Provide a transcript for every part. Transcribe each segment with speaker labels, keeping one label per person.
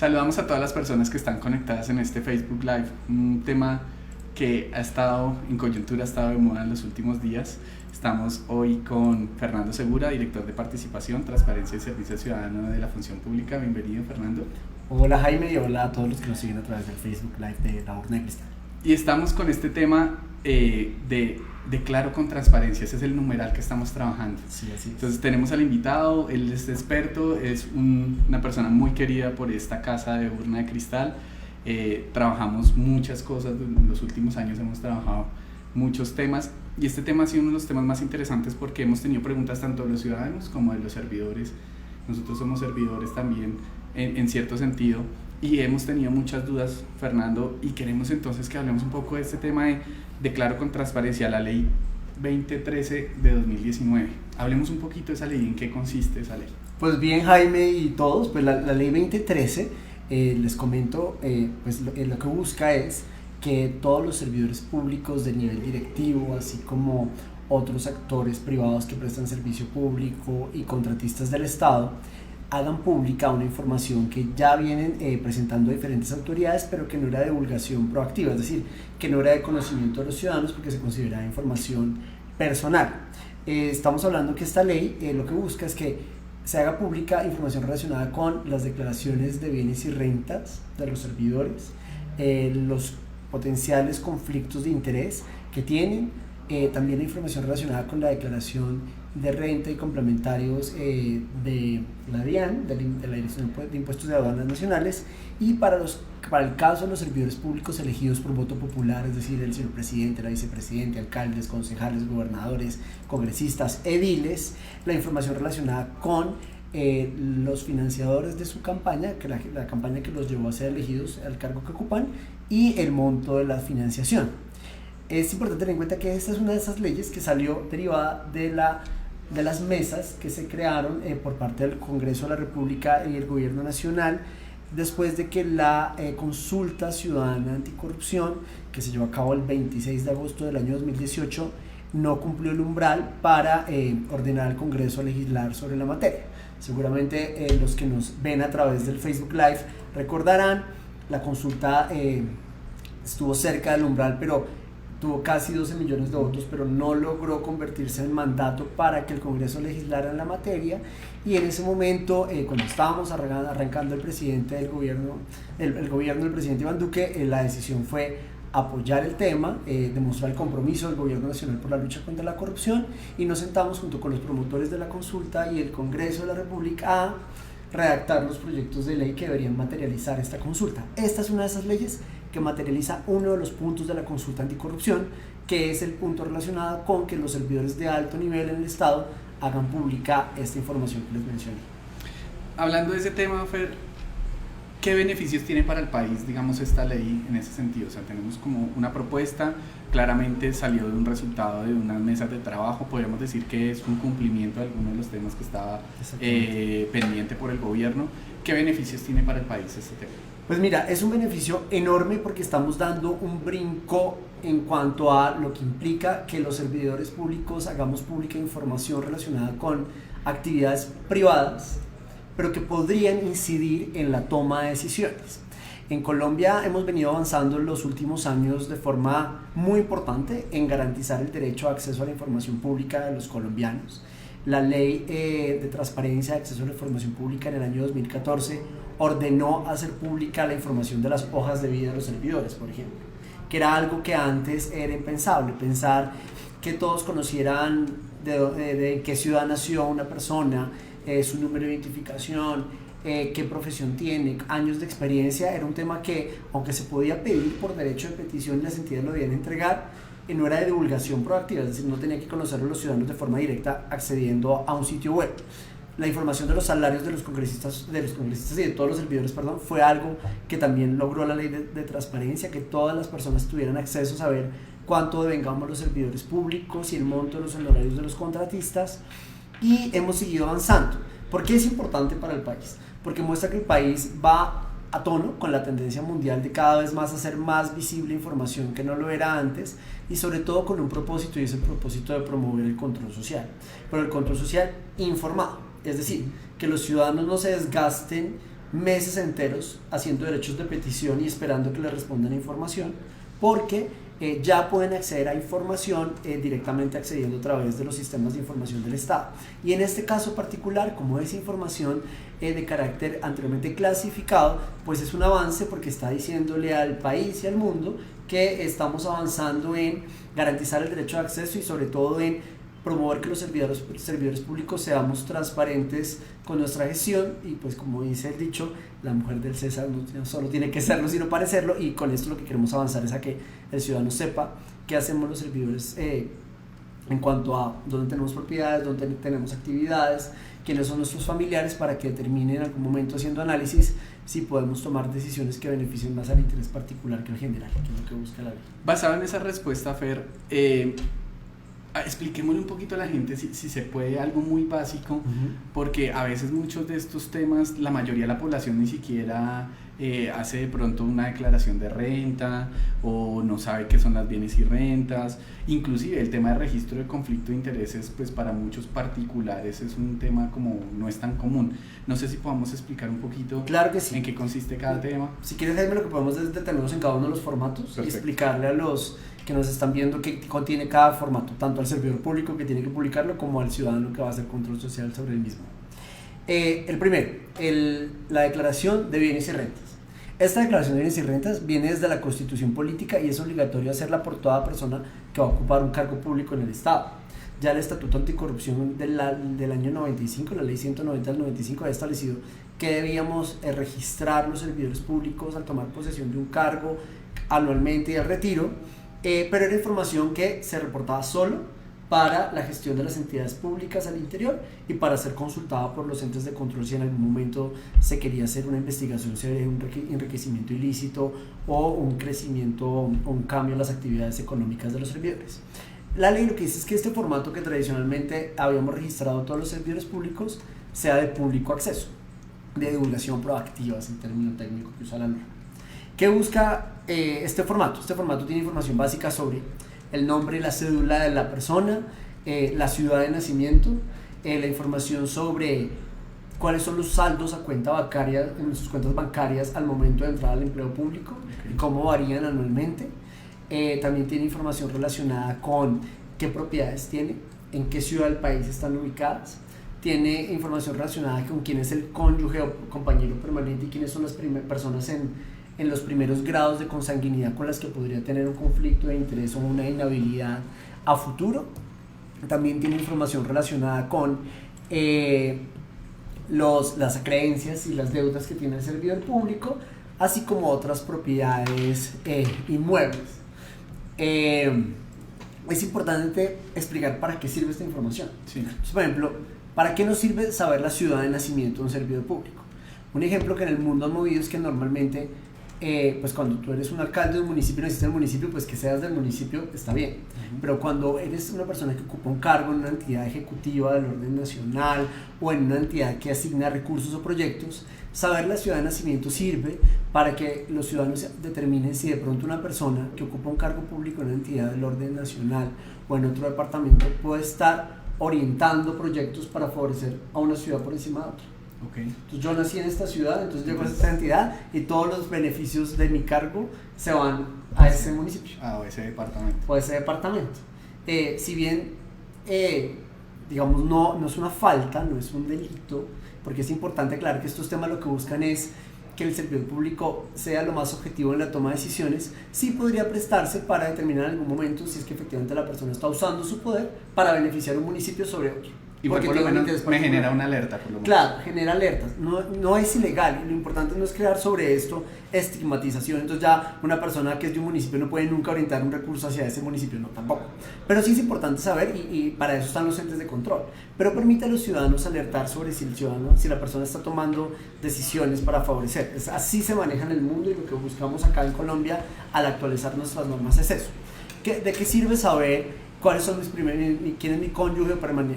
Speaker 1: Saludamos a todas las personas que están conectadas en este Facebook Live, un tema que ha estado en coyuntura, ha estado de moda en los últimos días. Estamos hoy con Fernando Segura, director de Participación, Transparencia y Servicio Ciudadano de la Función Pública. Bienvenido, Fernando.
Speaker 2: Hola, Jaime, y hola a todos los que nos siguen a través del Facebook Live de La Urna de Cristal.
Speaker 1: Y estamos con este tema de Claro con Transparencia. Ese es el numeral que estamos trabajando.
Speaker 2: Sí, así es.
Speaker 1: Entonces tenemos al invitado, él es experto, es una persona muy querida por esta casa de Urna de Cristal. Trabajamos muchas cosas, en los últimos años hemos trabajado muchos temas y este tema ha sido uno de los temas más interesantes porque hemos tenido preguntas tanto de los ciudadanos como de los servidores. Nosotros somos servidores también en cierto sentido y hemos tenido muchas dudas, Fernando, y queremos entonces que hablemos un poco de este tema de Claro con Transparencia, la ley 2013 de 2019. Hablemos un poquito de esa ley, ¿en qué consiste esa ley?
Speaker 2: Pues bien, Jaime y todos, pues la ley 2013, les comento, pues lo que busca es que todos los servidores públicos de nivel directivo, así como otros actores privados que prestan servicio público y contratistas del Estado, hagan pública una información que ya vienen presentando diferentes autoridades, pero que no era divulgación proactiva, es decir, que no era de conocimiento de los ciudadanos porque se consideraba información personal. Estamos hablando que esta ley lo que busca es que se haga pública información relacionada con las declaraciones de bienes y rentas de los servidores, los potenciales conflictos de interés que tienen, también la información relacionada con la declaración de renta y complementarios de la DIAN, de la Dirección de Impuestos de Aduanas Nacionales, y para el caso de los servidores públicos elegidos por voto popular, es decir, el señor presidente, la vicepresidente, alcaldes, concejales, gobernadores, congresistas, ediles, la información relacionada con los financiadores de su campaña, que la campaña que los llevó a ser elegidos al cargo que ocupan, y el monto de la financiación. Es importante tener en cuenta que esta es una de esas leyes que salió derivada de las mesas que se crearon por parte del Congreso de la República y el Gobierno Nacional después de que la consulta ciudadana anticorrupción, que se llevó a cabo el 26 de agosto del año 2018, no cumplió el umbral para ordenar al Congreso a legislar sobre la materia. Seguramente los que nos ven a través del Facebook Live recordarán, la consulta estuvo cerca del umbral, pero tuvo casi 12 millones de votos, pero no logró convertirse en mandato para que el Congreso legislara en la materia. Y en ese momento, cuando estábamos arrancando el gobierno del presidente Iván Duque, la decisión fue apoyar el tema, demostrar el compromiso del Gobierno Nacional por la lucha contra la corrupción, y nos sentamos junto con los promotores de la consulta y el Congreso de la República a redactar los proyectos de ley que deberían materializar esta consulta. Esta es una de esas leyes que materializa uno de los puntos de la consulta anticorrupción, que es el punto relacionado con que los servidores de alto nivel en el Estado hagan pública esta información que les mencioné.
Speaker 1: Hablando de ese tema, Fer, ¿qué beneficios tiene para el país, digamos, esta ley en ese sentido? O sea, tenemos como una propuesta, claramente salió de un resultado de unas mesas de trabajo, podríamos decir que es un cumplimiento de algunos de los temas que estaba pendiente por el gobierno. ¿Qué beneficios tiene para el país este tema?
Speaker 2: Pues mira, es un beneficio enorme porque estamos dando un brinco en cuanto a lo que implica que los servidores públicos hagamos pública información relacionada con actividades privadas, pero que podrían incidir en la toma de decisiones. En Colombia hemos venido avanzando en los últimos años de forma muy importante en garantizar el derecho a acceso a la información pública de los colombianos. La ley de transparencia de acceso a la información pública en el año 2014 ordenó hacer pública la información de las hojas de vida de los servidores, por ejemplo, que era algo que antes era impensable, pensar que todos conocieran de qué ciudad nació una persona, su número de identificación, qué profesión tiene, años de experiencia. Era un tema que, aunque se podía pedir por derecho de petición y las entidades lo debían entregar, no era de divulgación proactiva, es decir, no tenía que conocerlo los ciudadanos de forma directa accediendo a un sitio web. La información de los salarios de los congresistas y de todos los servidores, fue algo que también logró la ley de transparencia, que todas las personas tuvieran acceso a saber cuánto devengamos los servidores públicos y el monto de los honorarios de los contratistas, y hemos seguido avanzando. ¿Por qué es importante para el país? Porque muestra que el país va a tono con la tendencia mundial de cada vez más hacer más visible información que no lo era antes, y sobre todo con un propósito, y es el propósito de promover el control social, pero el control social informado, es decir, que los ciudadanos no se desgasten meses enteros haciendo derechos de petición y esperando que les respondan información, porque ya pueden acceder a información directamente accediendo a través de los sistemas de información del Estado. Y en este caso particular, como es información de carácter anteriormente clasificado, pues es un avance porque está diciéndole al país y al mundo que estamos avanzando en garantizar el derecho de acceso y sobre todo en promover que los servidores públicos seamos transparentes con nuestra gestión, y pues como dice el dicho, la mujer del César no solo tiene que serlo sino parecerlo, y con esto lo que queremos avanzar es a que el ciudadano sepa qué hacemos los servidores en cuanto a dónde tenemos propiedades, dónde tenemos actividades, quiénes son nuestros familiares, para que determinen en algún momento haciendo análisis si podemos tomar decisiones que beneficien más al interés particular que al general, que es lo que busca la ley.
Speaker 1: Basado en esa respuesta, Fer, expliquémosle un poquito a la gente si se puede, algo muy básico, porque a veces muchos de estos temas la mayoría de la población ni siquiera hace de pronto una declaración de renta o no sabe qué son las bienes y rentas. Inclusive el tema de registro de conflicto de intereses, pues para muchos particulares es un tema como no es tan común. No sé si podamos explicar un poquito.
Speaker 2: Claro que sí.
Speaker 1: En qué consiste cada tema.
Speaker 2: Si quieres, Jaime, lo que podemos es detenernos en cada uno de los formatos. Perfecto. Y explicarle a los que nos están viendo qué contiene cada formato, tanto al servidor público que tiene que publicarlo como al ciudadano que va a hacer control social sobre el mismo. El primero, la declaración de bienes y rentas. Esta declaración de bienes y rentas viene desde la Constitución Política y es obligatorio hacerla por toda persona que va a ocupar un cargo público en el Estado. Ya el Estatuto Anticorrupción del año 95, la Ley 190 del 95, ha establecido que debíamos registrar los servidores públicos al tomar posesión de un cargo anualmente y al retiro, pero era información que se reportaba solo para la gestión de las entidades públicas al interior y para ser consultada por los entes de control si en algún momento se quería hacer una investigación sobre un enriquecimiento ilícito o un crecimiento o un cambio en las actividades económicas de los servidores. La ley lo que dice es que este formato que tradicionalmente habíamos registrado todos los servidores públicos sea de público acceso, de divulgación proactiva, es el término técnico que usa la norma. ¿Qué busca este formato? Este formato tiene información básica sobre el nombre y la cédula de la persona, la ciudad de nacimiento, la información sobre cuáles son los saldos a cuenta bancaria en sus cuentas bancarias al momento de entrar al empleo público y cómo varían anualmente. También tiene información relacionada con qué propiedades tiene, en qué ciudad del país están ubicadas. Tiene información relacionada con quién es el cónyuge o compañero permanente y quiénes son las personas en los primeros grados de consanguinidad con las que podría tener un conflicto de interés o una inhabilidad a futuro. También tiene información relacionada con las creencias y las deudas que tiene el servidor público, así como otras propiedades inmuebles. Es importante explicar para qué sirve esta información.
Speaker 1: Sí.
Speaker 2: Entonces, por ejemplo, ¿para qué nos sirve saber la ciudad de nacimiento de un servidor público? Un ejemplo que en el mundo han movido es que normalmente pues cuando tú eres un alcalde de un municipio, necesitas el municipio, pues que seas del municipio está bien, pero cuando eres una persona que ocupa un cargo en una entidad ejecutiva del orden nacional o en una entidad que asigna recursos o proyectos, saber la ciudad de nacimiento sirve para que los ciudadanos determinen si de pronto una persona que ocupa un cargo público en una entidad del orden nacional o en otro departamento puede estar orientando proyectos para favorecer a una ciudad por encima de otra.
Speaker 1: Okay.
Speaker 2: Entonces yo nací en esta ciudad, entonces llego a esta entidad y todos los beneficios de mi cargo se van a ese municipio.
Speaker 1: O ese departamento.
Speaker 2: O ese departamento. Si bien, digamos, no es una falta, no es un delito, porque es importante aclarar que estos temas lo que buscan es que el servidor público sea lo más objetivo en la toma de decisiones, sí podría prestarse para determinar en algún momento si es que efectivamente la persona está usando su poder para beneficiar un municipio sobre otro.
Speaker 1: Igual por lo menos me genera una alerta. Por lo menos.
Speaker 2: Claro, genera alertas. No es ilegal y lo importante no es crear sobre esto estigmatización. Entonces ya una persona que es de un municipio no puede nunca orientar un recurso hacia ese municipio, no, tampoco. Pero sí es importante saber y para eso están los entes de control. Pero permite a los ciudadanos alertar sobre si la persona está tomando decisiones para favorecer. Así se maneja en el mundo y lo que buscamos acá en Colombia al actualizar nuestras normas es eso. ¿De qué sirve saber cuáles son quién es mi cónyuge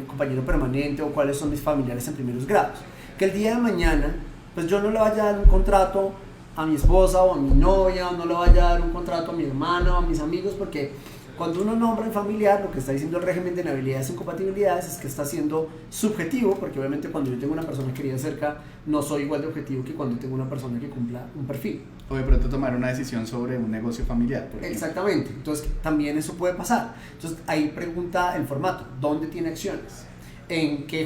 Speaker 2: compañero permanente o cuáles son mis familiares en primeros grados? Que el día de mañana, pues yo no le vaya a dar un contrato a mi esposa o a mi novia, o no le vaya a dar un contrato a mi hermano o a mis amigos, porque Cuando uno nombra en familiar, lo que está diciendo el régimen de inhabilidades e incompatibilidades es que está siendo subjetivo, porque obviamente cuando yo tengo una persona querida cerca, no soy igual de objetivo que cuando tengo una persona que cumpla un perfil.
Speaker 1: O de pronto tomar una decisión sobre un negocio familiar, por ejemplo.
Speaker 2: Exactamente, entonces también eso puede pasar. Entonces ahí pregunta el formato, ¿dónde tiene acciones? ¿En qué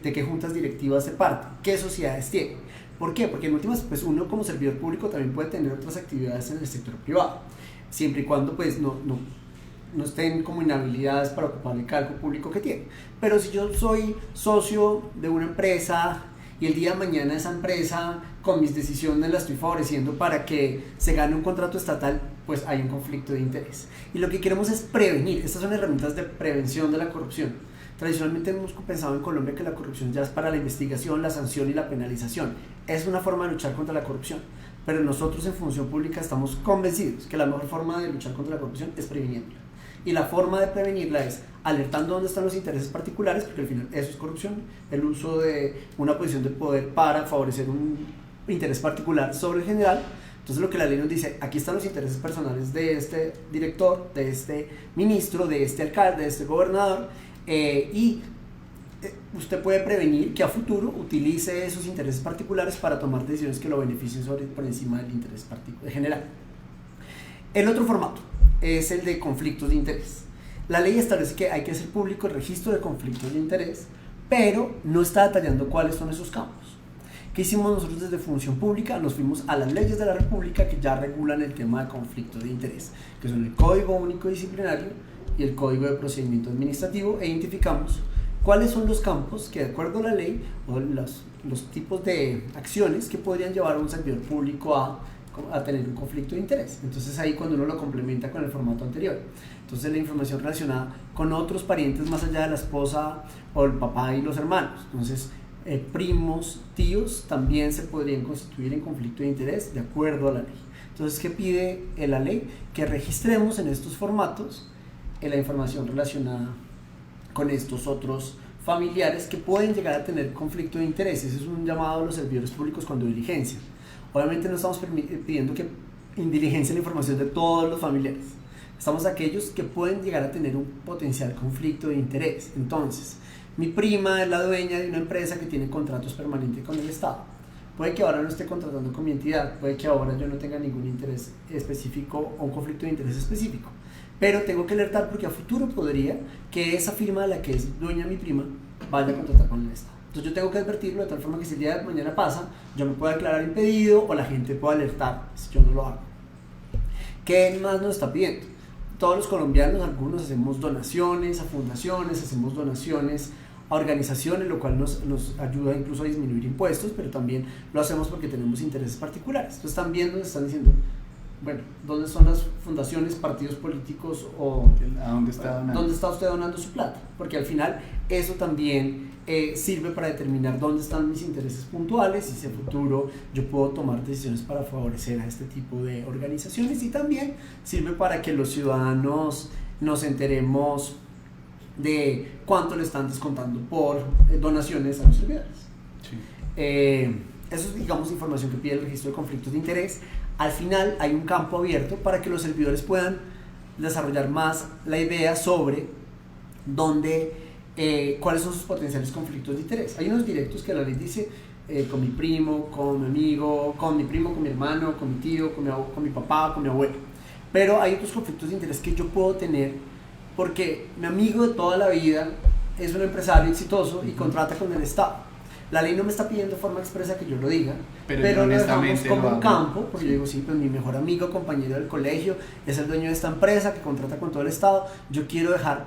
Speaker 2: de qué juntas directivas se parte? ¿Qué sociedades tiene? ¿Por qué? Porque en últimas, pues uno como servidor público también puede tener otras actividades en el sector privado, siempre y cuando pues no estén como inhabilidades para ocupar el cargo público que tiene. Pero si yo soy socio de una empresa y el día de mañana esa empresa con mis decisiones la estoy favoreciendo para que se gane un contrato estatal, pues hay un conflicto de interés. Y lo que queremos es prevenir. Estas son herramientas de prevención de la corrupción. Tradicionalmente hemos pensado en Colombia que la corrupción ya es para la investigación, la sanción y la penalización. Es una forma de luchar contra la corrupción. Pero nosotros en Función Pública estamos convencidos que la mejor forma de luchar contra la corrupción es previniéndola. Y la forma de prevenirla es alertando dónde están los intereses particulares, porque al final eso es corrupción, el uso de una posición de poder para favorecer un interés particular sobre el general. Entonces lo que la ley nos dice, aquí están los intereses personales de este director, de este ministro, de este alcalde, de este gobernador, y usted puede prevenir que a futuro utilice esos intereses particulares para tomar decisiones que lo beneficien por encima del interés general. El otro formato es el de conflictos de interés. La ley establece que hay que hacer público el registro de conflictos de interés, pero no está detallando cuáles son esos campos. ¿Qué hicimos nosotros desde Función Pública? Nos fuimos a las leyes de la República que ya regulan el tema de conflictos de interés, que son el Código Único Disciplinario y el Código de Procedimiento Administrativo, e identificamos cuáles son los campos que, de acuerdo a la ley, o los tipos de acciones que podrían llevar a un servidor público a tener un conflicto de interés. Entonces ahí cuando uno lo complementa con el formato anterior, entonces la información relacionada con otros parientes más allá de la esposa o el papá y los hermanos, entonces primos, tíos también se podrían constituir en conflicto de interés de acuerdo a la ley. Entonces, ¿qué pide la ley? Que registremos en estos formatos la información relacionada con estos otros familiares que pueden llegar a tener conflicto de intereses. Es un llamado a los servidores públicos cuando diligencian. Obviamente no estamos pidiendo que indiligencien la información de todos los familiares. Estamos aquellos que pueden llegar a tener un potencial conflicto de interés. Entonces, mi prima es la dueña de una empresa que tiene contratos permanentes con el Estado. Puede que ahora no esté contratando con mi entidad, puede que ahora yo no tenga ningún interés específico o un conflicto de interés específico. Pero tengo que alertar porque a futuro podría que esa firma de la que es dueña mi prima vaya a contratar con el Estado. Entonces yo tengo que advertirlo de tal forma que si el día de mañana pasa, yo me pueda declarar impedido o la gente pueda alertar si yo no lo hago. ¿Qué más nos está pidiendo? Todos los colombianos, algunos hacemos donaciones a fundaciones, hacemos donaciones a organizaciones, lo cual nos ayuda incluso a disminuir impuestos, pero también lo hacemos porque tenemos intereses particulares. Entonces están viendo, están diciendo, bueno, ¿dónde son las fundaciones, partidos políticos o
Speaker 1: ¿a dónde está donando?
Speaker 2: ¿Dónde está usted donando su plata? Porque al final eso también sirve para determinar dónde están mis intereses puntuales y si a futuro yo puedo tomar decisiones para favorecer a este tipo de organizaciones, y también sirve para que los ciudadanos nos enteremos de cuánto le están descontando por donaciones a los servidores.
Speaker 1: Sí.
Speaker 2: Eso es, digamos, información que pide el registro de conflictos de interés. Al final hay un campo abierto para que los servidores puedan desarrollar más la idea sobre cuáles son sus potenciales conflictos de interés. Hay unos directos que la ley dice con mi primo, con mi amigo, con mi primo, con mi hermano, con mi tío, con mi papá, con mi abuelo. Pero hay otros conflictos de interés que yo puedo tener porque mi amigo de toda la vida es un empresario exitoso y contrata con el Estado. La ley no me está pidiendo de forma expresa que yo lo diga, pero lo dejamos como un campo, porque yo digo, sí, pues mi mejor amigo, compañero del colegio, es el dueño de esta empresa que contrata con todo el Estado. Yo quiero dejar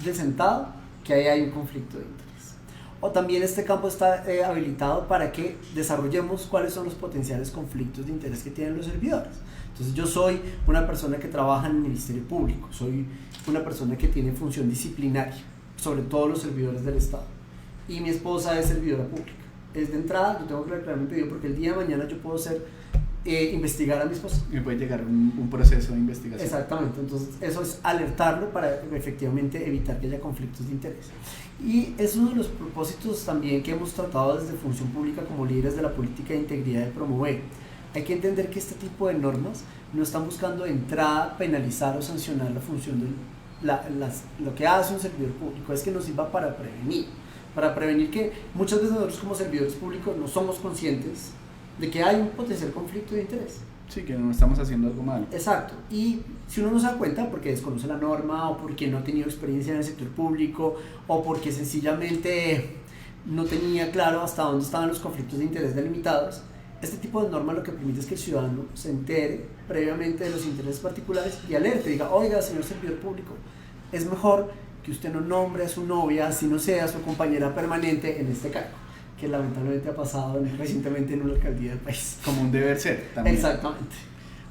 Speaker 2: de sentado que ahí hay un conflicto de interés. O también este campo está habilitado para que desarrollemos cuáles son los potenciales conflictos de interés que tienen los servidores. Entonces yo soy una persona que trabaja en el Ministerio Público, soy una persona que tiene función disciplinaria sobre todos los servidores del Estado, y mi esposa es servidora pública. Es de entrada, yo tengo que declararme impedido porque el día de mañana yo puedo investigar a mi esposa.
Speaker 1: Me puede llegar un proceso de investigación.
Speaker 2: Exactamente, entonces eso es alertarlo para efectivamente evitar que haya conflictos de interés. Y es uno de los propósitos también que hemos tratado desde Función Pública como líderes de la política de integridad de promover. hay que entender que este tipo de normas no están buscando de entrada penalizar o sancionar la función de lo que hace un servidor público, es que nos sirva para prevenir que muchas veces nosotros como servidores públicos no somos conscientes de que hay un potencial conflicto de interés.
Speaker 1: Sí, que no estamos haciendo algo malo.
Speaker 2: Exacto, y si uno no se da cuenta porque desconoce la norma o porque no ha tenido experiencia en el sector público o porque sencillamente no tenía claro hasta dónde estaban los conflictos de interés delimitados, este tipo de norma lo que permite es que el ciudadano se entere previamente de los intereses particulares y alerte, diga, oiga, señor servidor público, es mejor que usted no nombre a su novia, así no sea su compañera permanente en este cargo, que lamentablemente ha pasado recientemente en una alcaldía del país.
Speaker 1: Como un deber ser también.
Speaker 2: Exactamente.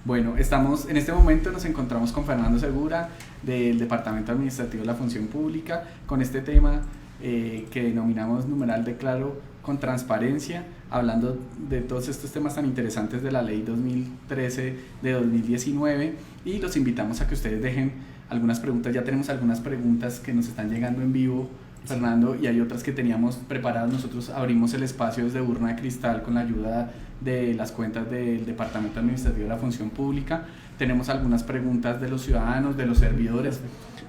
Speaker 1: Bueno, en este momento nos encontramos con Fernando Segura del Departamento Administrativo de la Función Pública con este tema que denominamos numeral declaro con transparencia, hablando de todos estos temas tan interesantes de la Ley 2013 de 2019 y los invitamos a que ustedes dejen algunas preguntas. Ya tenemos algunas preguntas que nos están llegando en vivo, Fernando, y hay otras que teníamos preparadas. Nosotros abrimos el espacio desde Urna de Cristal con la ayuda de las cuentas del Departamento Administrativo de la Función Pública. Tenemos algunas preguntas de los ciudadanos, de los servidores,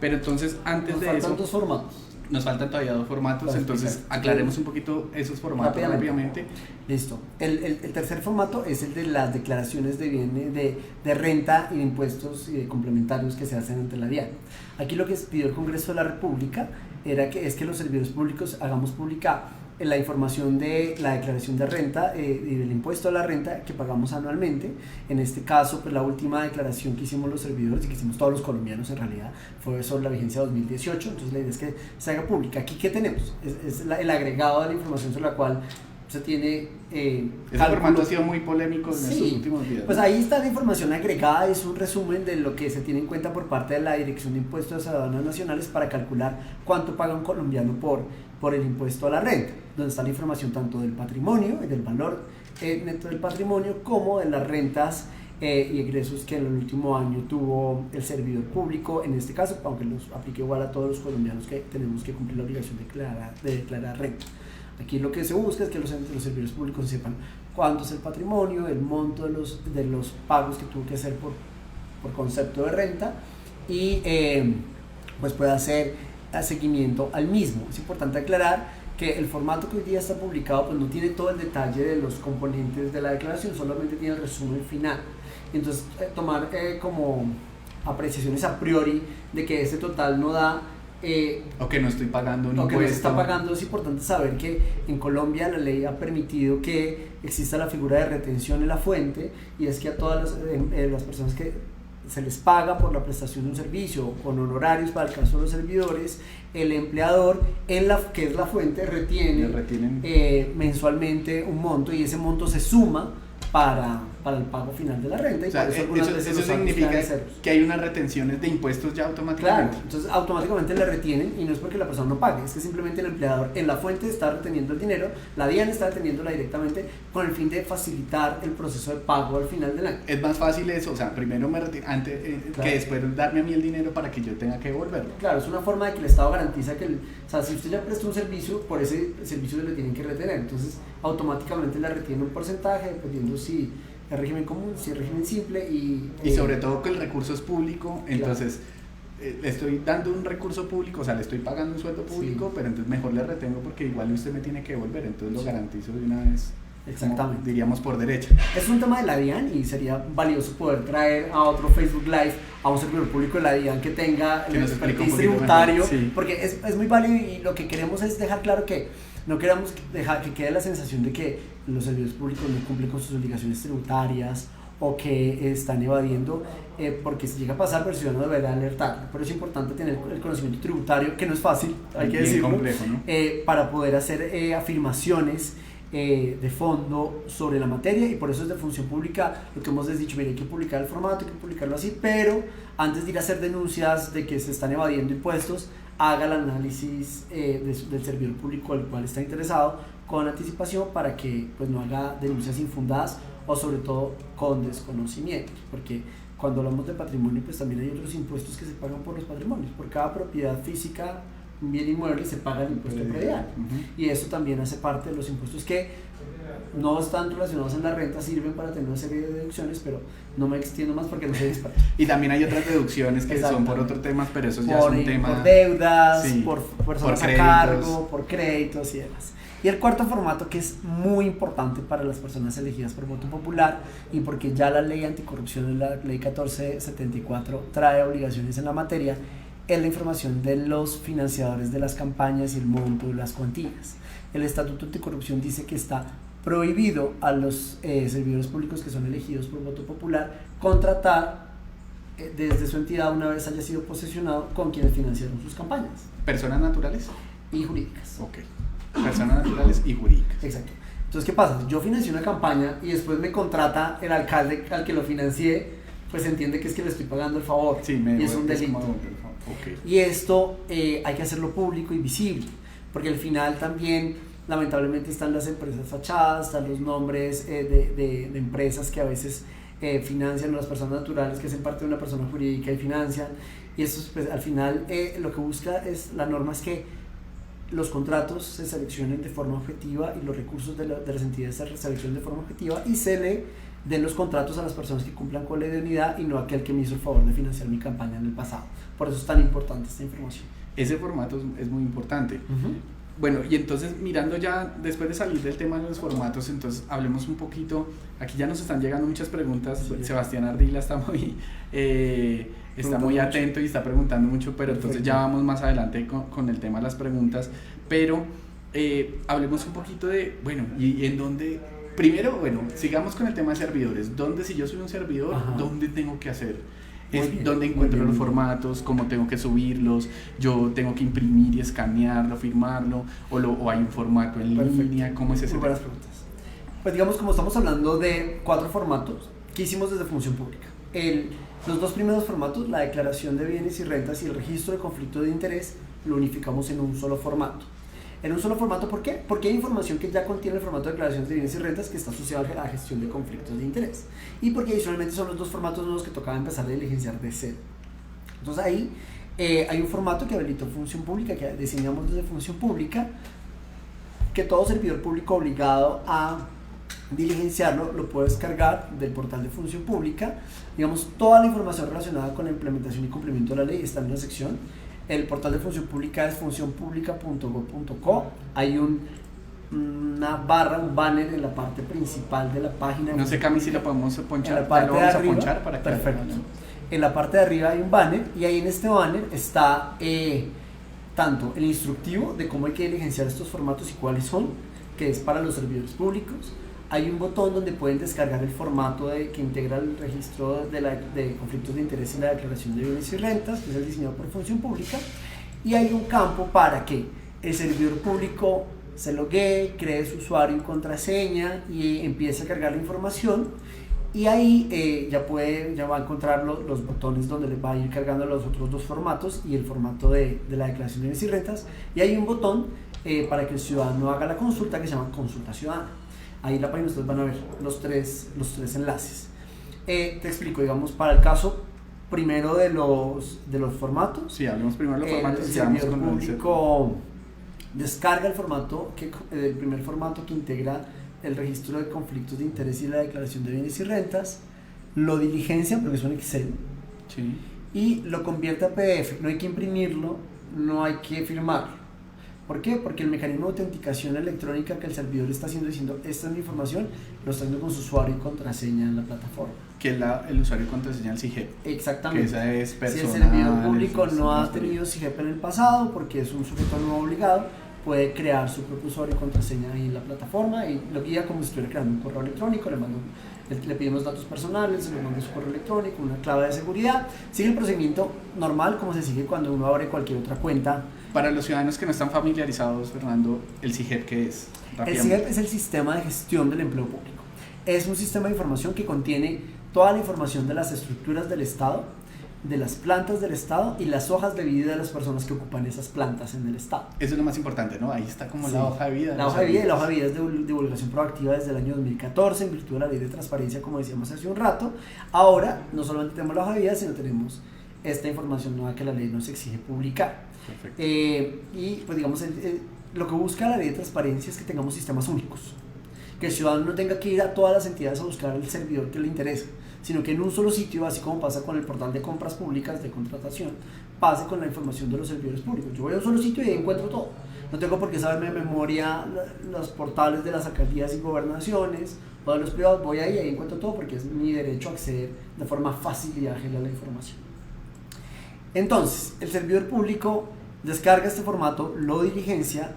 Speaker 1: pero entonces antes
Speaker 2: nos
Speaker 1: de
Speaker 2: faltan
Speaker 1: eso...
Speaker 2: dos formatos.
Speaker 1: Nos faltan todavía dos formatos, entonces aclaremos un poquito esos formatos rápidamente.
Speaker 2: Listo. El tercer formato es el de las declaraciones de renta y de impuestos complementarios que se hacen ante la DIAN. Aquí lo que pidió el Congreso de la República es que los servidores públicos hagamos pública la información de la declaración de renta y del impuesto a la renta que pagamos anualmente. En este caso, pues la última declaración que hicimos los servidores y que hicimos todos los colombianos en realidad fue sobre la vigencia 2018, entonces la idea es que se haga pública. Aquí, ¿qué tenemos? Es el agregado de la información sobre la cual se tiene
Speaker 1: ese formato ha sido muy polémico en estos últimos días.
Speaker 2: Pues ahí está la información agregada, es un resumen de lo que se tiene en cuenta por parte de la Dirección de Impuestos de Aduanas Nacionales para calcular cuánto paga un colombiano por el impuesto a la renta, donde está la información tanto del patrimonio y del valor neto del patrimonio como de las rentas y egresos que en el último año tuvo el servidor público, en este caso, aunque los aplique igual a todos los colombianos que tenemos que cumplir la obligación de declarar renta. Aquí lo que se busca es que los servidores públicos sepan cuánto es el patrimonio, el monto de los pagos que tuvo que hacer por concepto de renta y pues pueda hacer seguimiento al mismo. Es importante aclarar que el formato que hoy día está publicado pues no tiene todo el detalle de los componentes de la declaración, solamente tiene el resumen final. Entonces tomar como apreciaciones a priori de que ese total no da
Speaker 1: o que no estoy pagando un impuesto.
Speaker 2: Que no se está pagando. Es importante saber que en Colombia la ley ha permitido que exista la figura de retención en la fuente, y es que a todas las personas que se les paga por la prestación de un servicio con honorarios para el caso de los servidores, el empleador que es la fuente retiene mensualmente un monto, y ese monto se suma para el pago final de la renta. Y
Speaker 1: o sea, eso significa que hay unas retenciones de impuestos ya automáticamente.
Speaker 2: Claro, entonces automáticamente le retienen, y no es porque la persona no pague, es que simplemente el empleador en la fuente está reteniendo el dinero, la DIAN está reteniéndola directamente con el fin de facilitar el proceso de pago al final del año.
Speaker 1: Es más fácil eso, o sea, primero me retiro claro, que después darme a mí el dinero para que yo tenga que devolverlo.
Speaker 2: Claro, es una forma de que el Estado garantiza que, o sea, si usted ya presta un servicio, por ese servicio se le tienen que retener, entonces automáticamente le retiene un porcentaje dependiendo si el régimen común, si el régimen simple y
Speaker 1: sobre todo que el recurso es público, entonces le estoy dando un recurso público, o sea, le estoy pagando un sueldo público, sí, pero entonces mejor le retengo porque igual usted me tiene que devolver, entonces lo garantizo de una vez.
Speaker 2: Exactamente.
Speaker 1: Como diríamos por derecho.
Speaker 2: Es un tema de la DIAN y sería valioso poder traer a otro Facebook Live a un servidor público de la DIAN que tenga el expertise tributario, sí, porque es muy válido, y lo que queremos es dejar claro que no queremos dejar que quede la sensación de que los servidores públicos no cumplen con sus obligaciones tributarias o que están evadiendo, porque si llega a pasar, pero el ciudadano deberá alertar. Pero es importante tener el conocimiento tributario, que no es fácil, hay que decirlo, complejo, ¿no? Para poder hacer afirmaciones de fondo sobre la materia, y por eso es de función pública lo que hemos dicho: mire, hay que publicar el formato, hay que publicarlo así, pero antes de ir a hacer denuncias de que se están evadiendo impuestos, haga el análisis del servidor público al cual está interesado con anticipación, para que pues no haga denuncias infundadas o sobre todo con desconocimiento, porque cuando hablamos de patrimonio pues también hay otros impuestos que se pagan por los patrimonios. Por cada propiedad física un bien inmueble se paga el impuesto predial. Y eso también hace parte de los impuestos que no están relacionados en la renta, sirven para tener una serie de deducciones, pero no me extiendo más porque no soy experto.
Speaker 1: Y también hay otras deducciones que son por otros temas, pero esos ya son temas...
Speaker 2: Por deudas,
Speaker 1: sí,
Speaker 2: por personas
Speaker 1: por
Speaker 2: a cargo, por créditos y demás. Y el cuarto formato, que es muy importante para las personas elegidas por voto popular, y porque ya la ley anticorrupción, la ley 1474, trae obligaciones en la materia, es la información de los financiadores de las campañas y el monto de las cuantías. El Estatuto Anticorrupción dice que está prohibido a los servidores públicos que son elegidos por voto popular contratar desde su entidad una vez haya sido posesionado con quienes financiaron sus campañas.
Speaker 1: ¿Personas naturales?
Speaker 2: Y jurídicas.
Speaker 1: Ok. Personas naturales y jurídicas.
Speaker 2: Exacto. Entonces, ¿qué pasa? Yo financié una campaña y después me contrata el alcalde al que lo financié, pues entiende que es que le estoy pagando el favor.
Speaker 1: Sí,
Speaker 2: y es un delito.
Speaker 1: Okay.
Speaker 2: Y esto hay que hacerlo público y visible, porque al final también, lamentablemente, están las empresas fachadas, están los nombres de empresas que a veces financian a las personas naturales que hacen parte de una persona jurídica y financian. Y eso, pues, al final, lo que busca es, la norma es que los contratos se seleccionen de forma objetiva y los recursos de las entidades se seleccionen de forma objetiva y se le den los contratos a las personas que cumplan con la idoneidad y no a aquel que me hizo el favor de financiar mi campaña en el pasado. Por eso es tan importante esta información.
Speaker 1: Ese formato es muy importante. Bueno, y entonces mirando ya, después de salir del tema de los formatos, entonces hablemos un poquito, aquí ya nos están llegando muchas preguntas, sí. Sebastián Ardila está muy atento y está preguntando mucho, pero perfecto. Entonces ya vamos más adelante con el tema de las preguntas, pero hablemos un poquito de, bueno, y en dónde, primero, bueno, sigamos con el tema de servidores, ¿dónde si yo soy un servidor, dónde tengo que hacer? ¿Dónde encuentro los formatos? ¿Cómo tengo que subirlos? ¿Yo tengo que imprimir y escanearlo, firmarlo? ¿O hay un formato en línea? ¿Cómo es ese tema?
Speaker 2: Buenas preguntas. Pues digamos, como estamos hablando de 4 formatos que hicimos desde Función Pública. Los 2 primeros formatos, la declaración de bienes y rentas y el registro de conflicto de interés, lo unificamos en un solo formato. En un solo formato, ¿por qué? Porque hay información que ya contiene el formato de declaración de bienes y rentas que está asociado a la gestión de conflictos de interés. Y porque adicionalmente son los 2 formatos nuevos que tocaba empezar a diligenciar de cero. Entonces ahí hay un formato que habilitó Función Pública, que diseñamos desde Función Pública, que todo servidor público obligado a diligenciarlo lo puede descargar del portal de Función Pública. Digamos, toda la información relacionada con la implementación y cumplimiento de la ley está en la sección. El portal de Función Pública es funcionpublica.gov.co. Hay una barra, un banner en la parte principal de la página.
Speaker 1: No sé, Cami, si lo podemos ponchar.
Speaker 2: En la parte de arriba,
Speaker 1: ponchar para que
Speaker 2: perfecto. En la parte de arriba hay un banner y ahí en este banner está tanto el instructivo de cómo hay que diligenciar estos formatos y cuáles son, que es para los servidores públicos. Hay un botón donde pueden descargar el formato que integra el registro de conflictos de interés y la declaración de bienes y rentas, que es el diseñado por Función Pública, y hay un campo para que el servidor público se loguee, cree su usuario y contraseña y empiece a cargar la información, y ahí ya va a encontrar los botones donde le va a ir cargando los otros 2 formatos y el formato de la declaración de bienes y rentas, y hay un botón para que el ciudadano haga la consulta que se llama Consulta Ciudadana. Ahí en la página ustedes van a ver los tres enlaces. Te explico, digamos, para el caso primero de los formatos.
Speaker 1: Sí, hablemos primero de los formatos.
Speaker 2: El servidor público descarga el formato, el primer formato que integra el registro de conflictos de interés y la declaración de bienes y rentas, lo diligencia porque es un Excel,
Speaker 1: sí,
Speaker 2: y lo convierte a PDF. No hay que imprimirlo, no hay que firmarlo. ¿Por qué? Porque el mecanismo de autenticación electrónica que el servidor está haciendo, diciendo esta es mi información, lo está haciendo con su usuario y contraseña en la plataforma.
Speaker 1: Que es el usuario y contraseña del CIGEP.
Speaker 2: Exactamente.
Speaker 1: Que esa es personal.
Speaker 2: Si el servidor público no ha tenido CIGEP en el pasado, porque es un sujeto no obligado, puede crear su propio usuario y contraseña ahí en la plataforma y lo guía como si estuviera creando un correo electrónico, le pedimos datos personales, le manda su correo electrónico, una clave de seguridad, sigue el procedimiento normal como se sigue cuando uno abre cualquier otra cuenta.
Speaker 1: Para los ciudadanos que no están familiarizados, Fernando, ¿el CIGEP qué es?
Speaker 2: El CIGEP es el Sistema de Gestión del Empleo Público. Es un sistema de información que contiene toda la información de las estructuras del Estado, de las plantas del Estado y las hojas de vida de las personas que ocupan esas plantas en el Estado.
Speaker 1: Eso es lo más importante, ¿no? Ahí está como sí, la hoja de vida.
Speaker 2: La hoja de vida, y la hoja de vida es de divulgación proactiva desde el año 2014 en virtud de la ley de transparencia, como decíamos hace un rato. Ahora no solamente tenemos la hoja de vida, sino tenemos esta información nueva que la ley nos exige publicar.
Speaker 1: Perfecto.
Speaker 2: Y pues digamos, lo que busca la ley de transparencia es que tengamos sistemas únicos, que el ciudadano no tenga que ir a todas las entidades a buscar el servidor que le interesa, sino que en un solo sitio, así como pasa con el portal de compras públicas de contratación, pase con la información de los servidores públicos. Yo voy a un solo sitio y ahí encuentro todo. No tengo por qué saberme de memoria los portales de las alcaldías y gobernaciones o de los privados. Voy ahí y ahí encuentro todo porque es mi derecho a acceder de forma fácil y ágil a la información. Entonces, el servidor público descarga este formato, lo diligencia,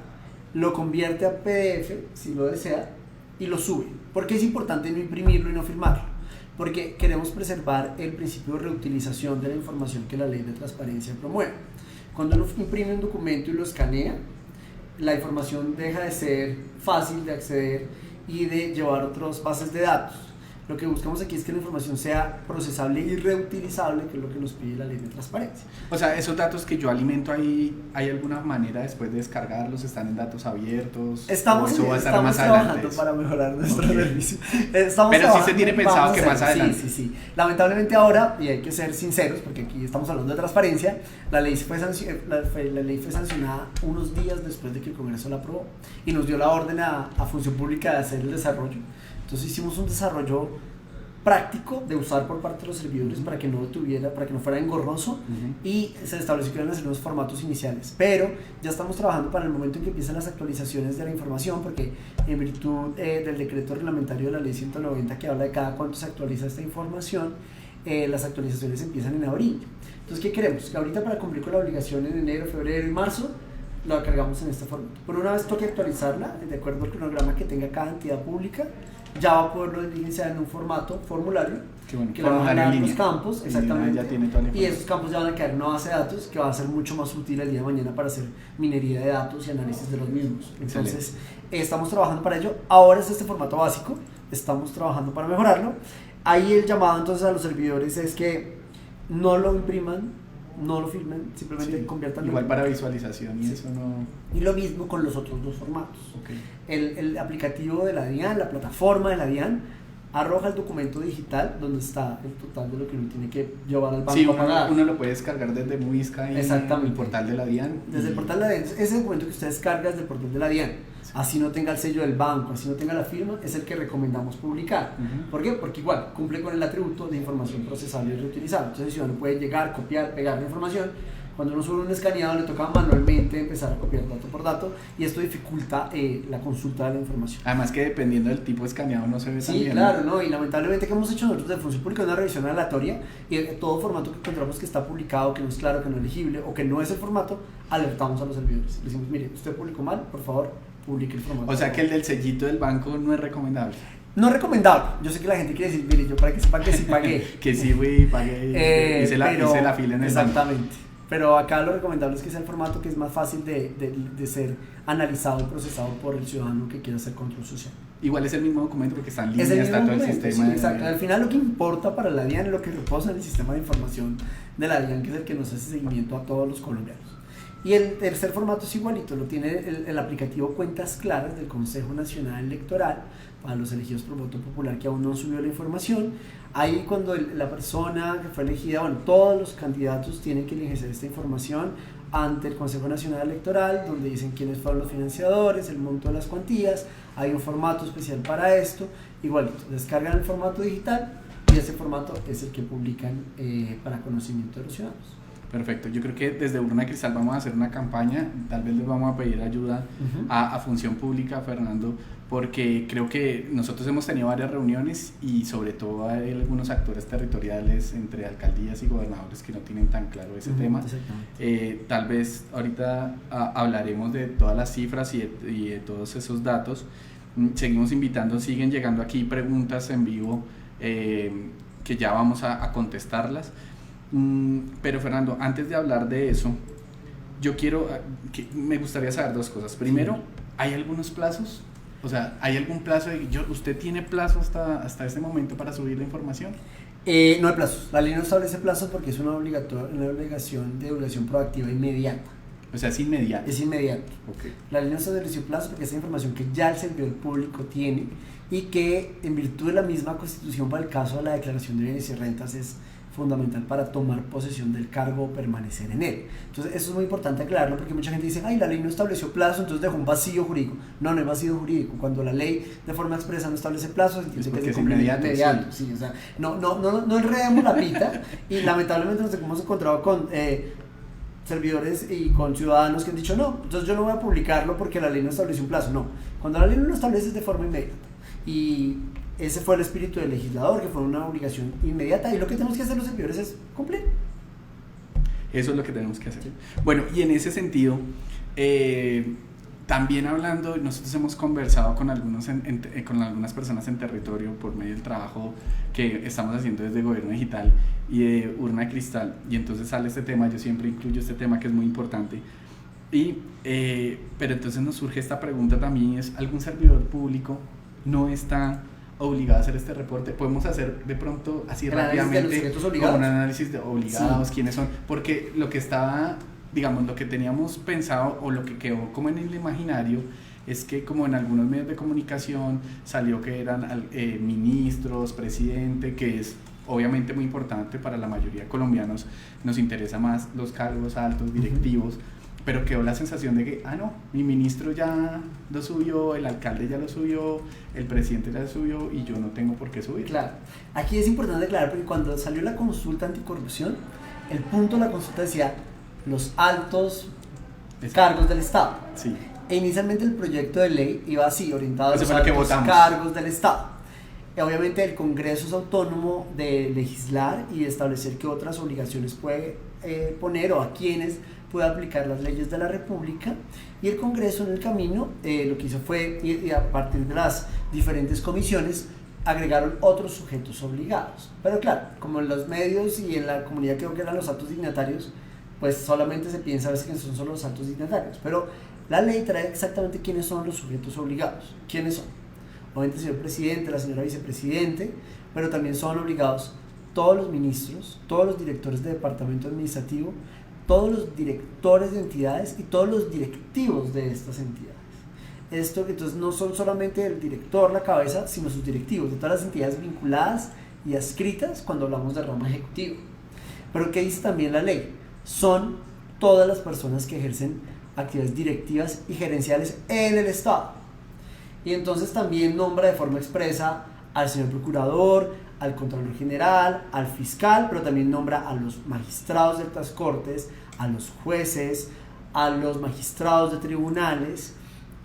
Speaker 2: lo convierte a PDF si lo desea y lo sube. ¿Por qué es importante no imprimirlo y no firmarlo? Porque queremos preservar el principio de reutilización de la información que la ley de transparencia promueve. Cuando uno imprime un documento y lo escanea, la información deja de ser fácil de acceder y de llevar otras bases de datos. Lo que buscamos aquí es que la información sea procesable y reutilizable, que es lo que nos pide la ley de transparencia.
Speaker 1: O sea, esos datos que yo alimento ahí, ¿hay alguna manera después de descargarlos? ¿Están en datos abiertos?
Speaker 2: Estamos trabajando para mejorar nuestro servicio.
Speaker 1: Pero sí se tiene pensado que más adelante.
Speaker 2: Sí. Lamentablemente ahora, y hay que ser sinceros, porque aquí estamos hablando de transparencia, la ley fue sancionada unos días después de que el Congreso la aprobó y nos dio la orden a Función Pública de hacer el desarrollo. Entonces hicimos un desarrollo práctico de usar por parte de los servidores para que no fuera engorroso, y se estableció que iban a ser unos formatos iniciales, pero ya estamos trabajando para el momento en que empiezan las actualizaciones de la información, porque en virtud del decreto reglamentario de la ley 190 que habla de cada cuánto se actualiza esta información, las actualizaciones empiezan en abril. Entonces, ¿qué queremos? Que ahorita, para cumplir con la obligación en enero, febrero y marzo, la cargamos en este formato. Por una vez toque actualizarla de acuerdo al cronograma que tenga cada entidad pública. Ya va a poderlo diligenciar en un formato formulario, que le van a dar los campos, exactamente,
Speaker 1: ya tiene toda la
Speaker 2: y esos campos ya van a quedar en una base de datos que va a ser mucho más útil el día de mañana para hacer minería de datos y análisis de los mismos. Entonces, estamos trabajando para ello. Ahora es este formato básico, estamos trabajando para mejorarlo. Ahí el llamado entonces a los servidores es que no lo impriman, no lo firmen, simplemente conviertan.
Speaker 1: Igual para visualización y eso no.
Speaker 2: Y lo mismo con los otros dos formatos. El aplicativo de la DIAN, la plataforma de la DIAN, arroja el documento digital donde está el total de lo que uno tiene que llevar al banco a pagar.
Speaker 1: Uno lo puede descargar desde Muisca y el portal de la DIAN.
Speaker 2: Desde el portal de la DIAN. Ese documento que usted descarga desde el portal de la DIAN, así no tenga el sello del banco, así no tenga la firma, es el que recomendamos publicar. ¿Por qué? Porque igual cumple con el atributo de información procesable y reutilizable. Entonces, si uno puede llegar, copiar, pegar la información, cuando uno sube un escaneado le toca manualmente empezar a copiar dato por dato, y esto dificulta la consulta de la información.
Speaker 1: Además que dependiendo del tipo de escaneado no se ve tan bien.
Speaker 2: Sí, claro, ¿no? Y lamentablemente, que hemos hecho nosotros de Función Pública una revisión aleatoria, y todo formato que encontramos que está publicado, que no es claro, que no es legible o que no es el formato, alertamos a los servidores. Le decimos, mire, usted publicó mal, por favor, publique el formato.
Speaker 1: O sea que el del sellito del banco no es recomendable.
Speaker 2: No es recomendable. Yo sé que la gente quiere decir, mire, yo para que sepan que sí pagué.
Speaker 1: Que sí fui, pagué, hice la fila en el banco.
Speaker 2: Exactamente. Pero acá lo recomendable es que sea el formato que es más fácil de ser analizado y procesado por el ciudadano que quiera hacer control social.
Speaker 1: Igual es el mismo documento porque está en línea, está todo el sistema.
Speaker 2: Sí, exacto. Al final lo que importa para la DIAN es lo que reposa en el sistema de información de la DIAN, que es el que nos hace seguimiento a todos los colombianos. Y el tercer formato es igualito, lo tiene el aplicativo Cuentas Claras del Consejo Nacional Electoral para los elegidos por voto popular que aún no subió la información. Ahí, cuando la persona que fue elegida, bueno, todos los candidatos tienen que diligenciar esta información ante el Consejo Nacional Electoral, donde dicen quiénes fueron los financiadores, el monto de las cuantías. Hay un formato especial para esto. Igualito, descargan el formato digital y ese formato es el que publican para conocimiento de los ciudadanos.
Speaker 1: Perfecto, yo creo que desde Urna de Cristal vamos a hacer una campaña, tal vez les vamos a pedir ayuda a Función Pública, Fernando, porque creo que nosotros hemos tenido varias reuniones y sobre todo hay algunos actores territoriales entre alcaldías y gobernadores que no tienen tan claro ese tema. Tal vez ahorita hablaremos de todas las cifras y de todos esos datos. Seguimos invitando, siguen llegando aquí preguntas en vivo que ya vamos a contestarlas. Pero Fernando, antes de hablar de eso, me gustaría saber dos cosas. Primero, ¿hay algunos plazos? O sea, ¿hay algún plazo? ¿Usted tiene plazo hasta este momento para subir la información?
Speaker 2: No hay plazos. La ley no establece plazos porque es una obligación de divulgación proactiva inmediata.
Speaker 1: O sea, es inmediato.
Speaker 2: Es inmediato.
Speaker 1: Okay.
Speaker 2: La ley no estableció plazos porque es información que ya el servidor público tiene y que, en virtud de la misma Constitución, para el caso de la declaración de bienes y rentas, es fundamental para tomar posesión del cargo o permanecer en él. Entonces eso es muy importante aclararlo, porque mucha gente dice, ay, la ley no estableció plazo, entonces dejó un vacío jurídico. No, no hay vacío jurídico. Cuando la ley de forma expresa no establece plazo, entiende que es inmediato. Sí, o sea, no enredemos la pita, y lamentablemente nos hemos encontrado con servidores y con ciudadanos que han dicho, no, entonces yo no voy a publicarlo porque la ley no estableció un plazo. No, cuando la ley no lo establece es de forma inmediata. Y ese fue el espíritu del legislador, que fue una obligación inmediata, y lo que tenemos que hacer los servidores es cumplir.
Speaker 1: Eso es lo que tenemos que hacer. Bueno, y en ese sentido, también hablando, nosotros hemos conversado con algunas personas en territorio por medio del trabajo que estamos haciendo desde Gobierno Digital y de Urna de Cristal, y entonces sale este tema, yo siempre incluyo este tema que es muy importante, pero entonces nos surge esta pregunta también, es, ¿algún servidor público no está obligado a hacer este reporte? Podemos hacer de pronto así rápidamente como un análisis de obligados, sí. ¿Quiénes son? Porque lo que estaba, digamos, lo que teníamos pensado o lo que quedó como en el imaginario es que como en algunos medios de comunicación salió que eran ministros, presidente, que es obviamente muy importante para la mayoría de colombianos, nos interesa más los cargos altos, directivos, pero quedó la sensación de que, no, mi ministro ya lo subió, el alcalde ya lo subió, el presidente ya lo subió y yo no tengo por qué subir.
Speaker 2: Claro, aquí es importante aclarar, porque cuando salió la consulta anticorrupción, el punto de la consulta decía los altos cargos del Estado.
Speaker 1: Sí.
Speaker 2: E inicialmente el proyecto de ley iba así, orientado a los altos cargos del Estado. Y obviamente el Congreso es autónomo de legislar y de establecer qué otras obligaciones puede poner o a quienes puede aplicar las leyes de la República, y el Congreso en el camino lo que hizo fue, y a partir de las diferentes comisiones, agregaron otros sujetos obligados. Pero claro, como en los medios y en la comunidad creo que eran los altos dignatarios, pues solamente se piensa a veces que son solo los altos dignatarios, pero la ley trae exactamente quiénes son los sujetos obligados. ¿Quiénes son? Obviamente el señor presidente, la señora vicepresidente, pero también son obligados todos los ministros, todos los directores de departamento administrativo, todos los directores de entidades y todos los directivos de estas entidades. Esto entonces no son solamente el director, la cabeza, sino sus directivos de todas las entidades vinculadas y adscritas cuando hablamos de rama ejecutiva. Pero ¿qué dice también la ley? Son todas las personas que ejercen actividades directivas y gerenciales en el Estado. Y entonces también nombra de forma expresa al señor procurador, al Contralor General, al fiscal, pero también nombra a los magistrados de estas cortes, a los jueces, a los magistrados de tribunales,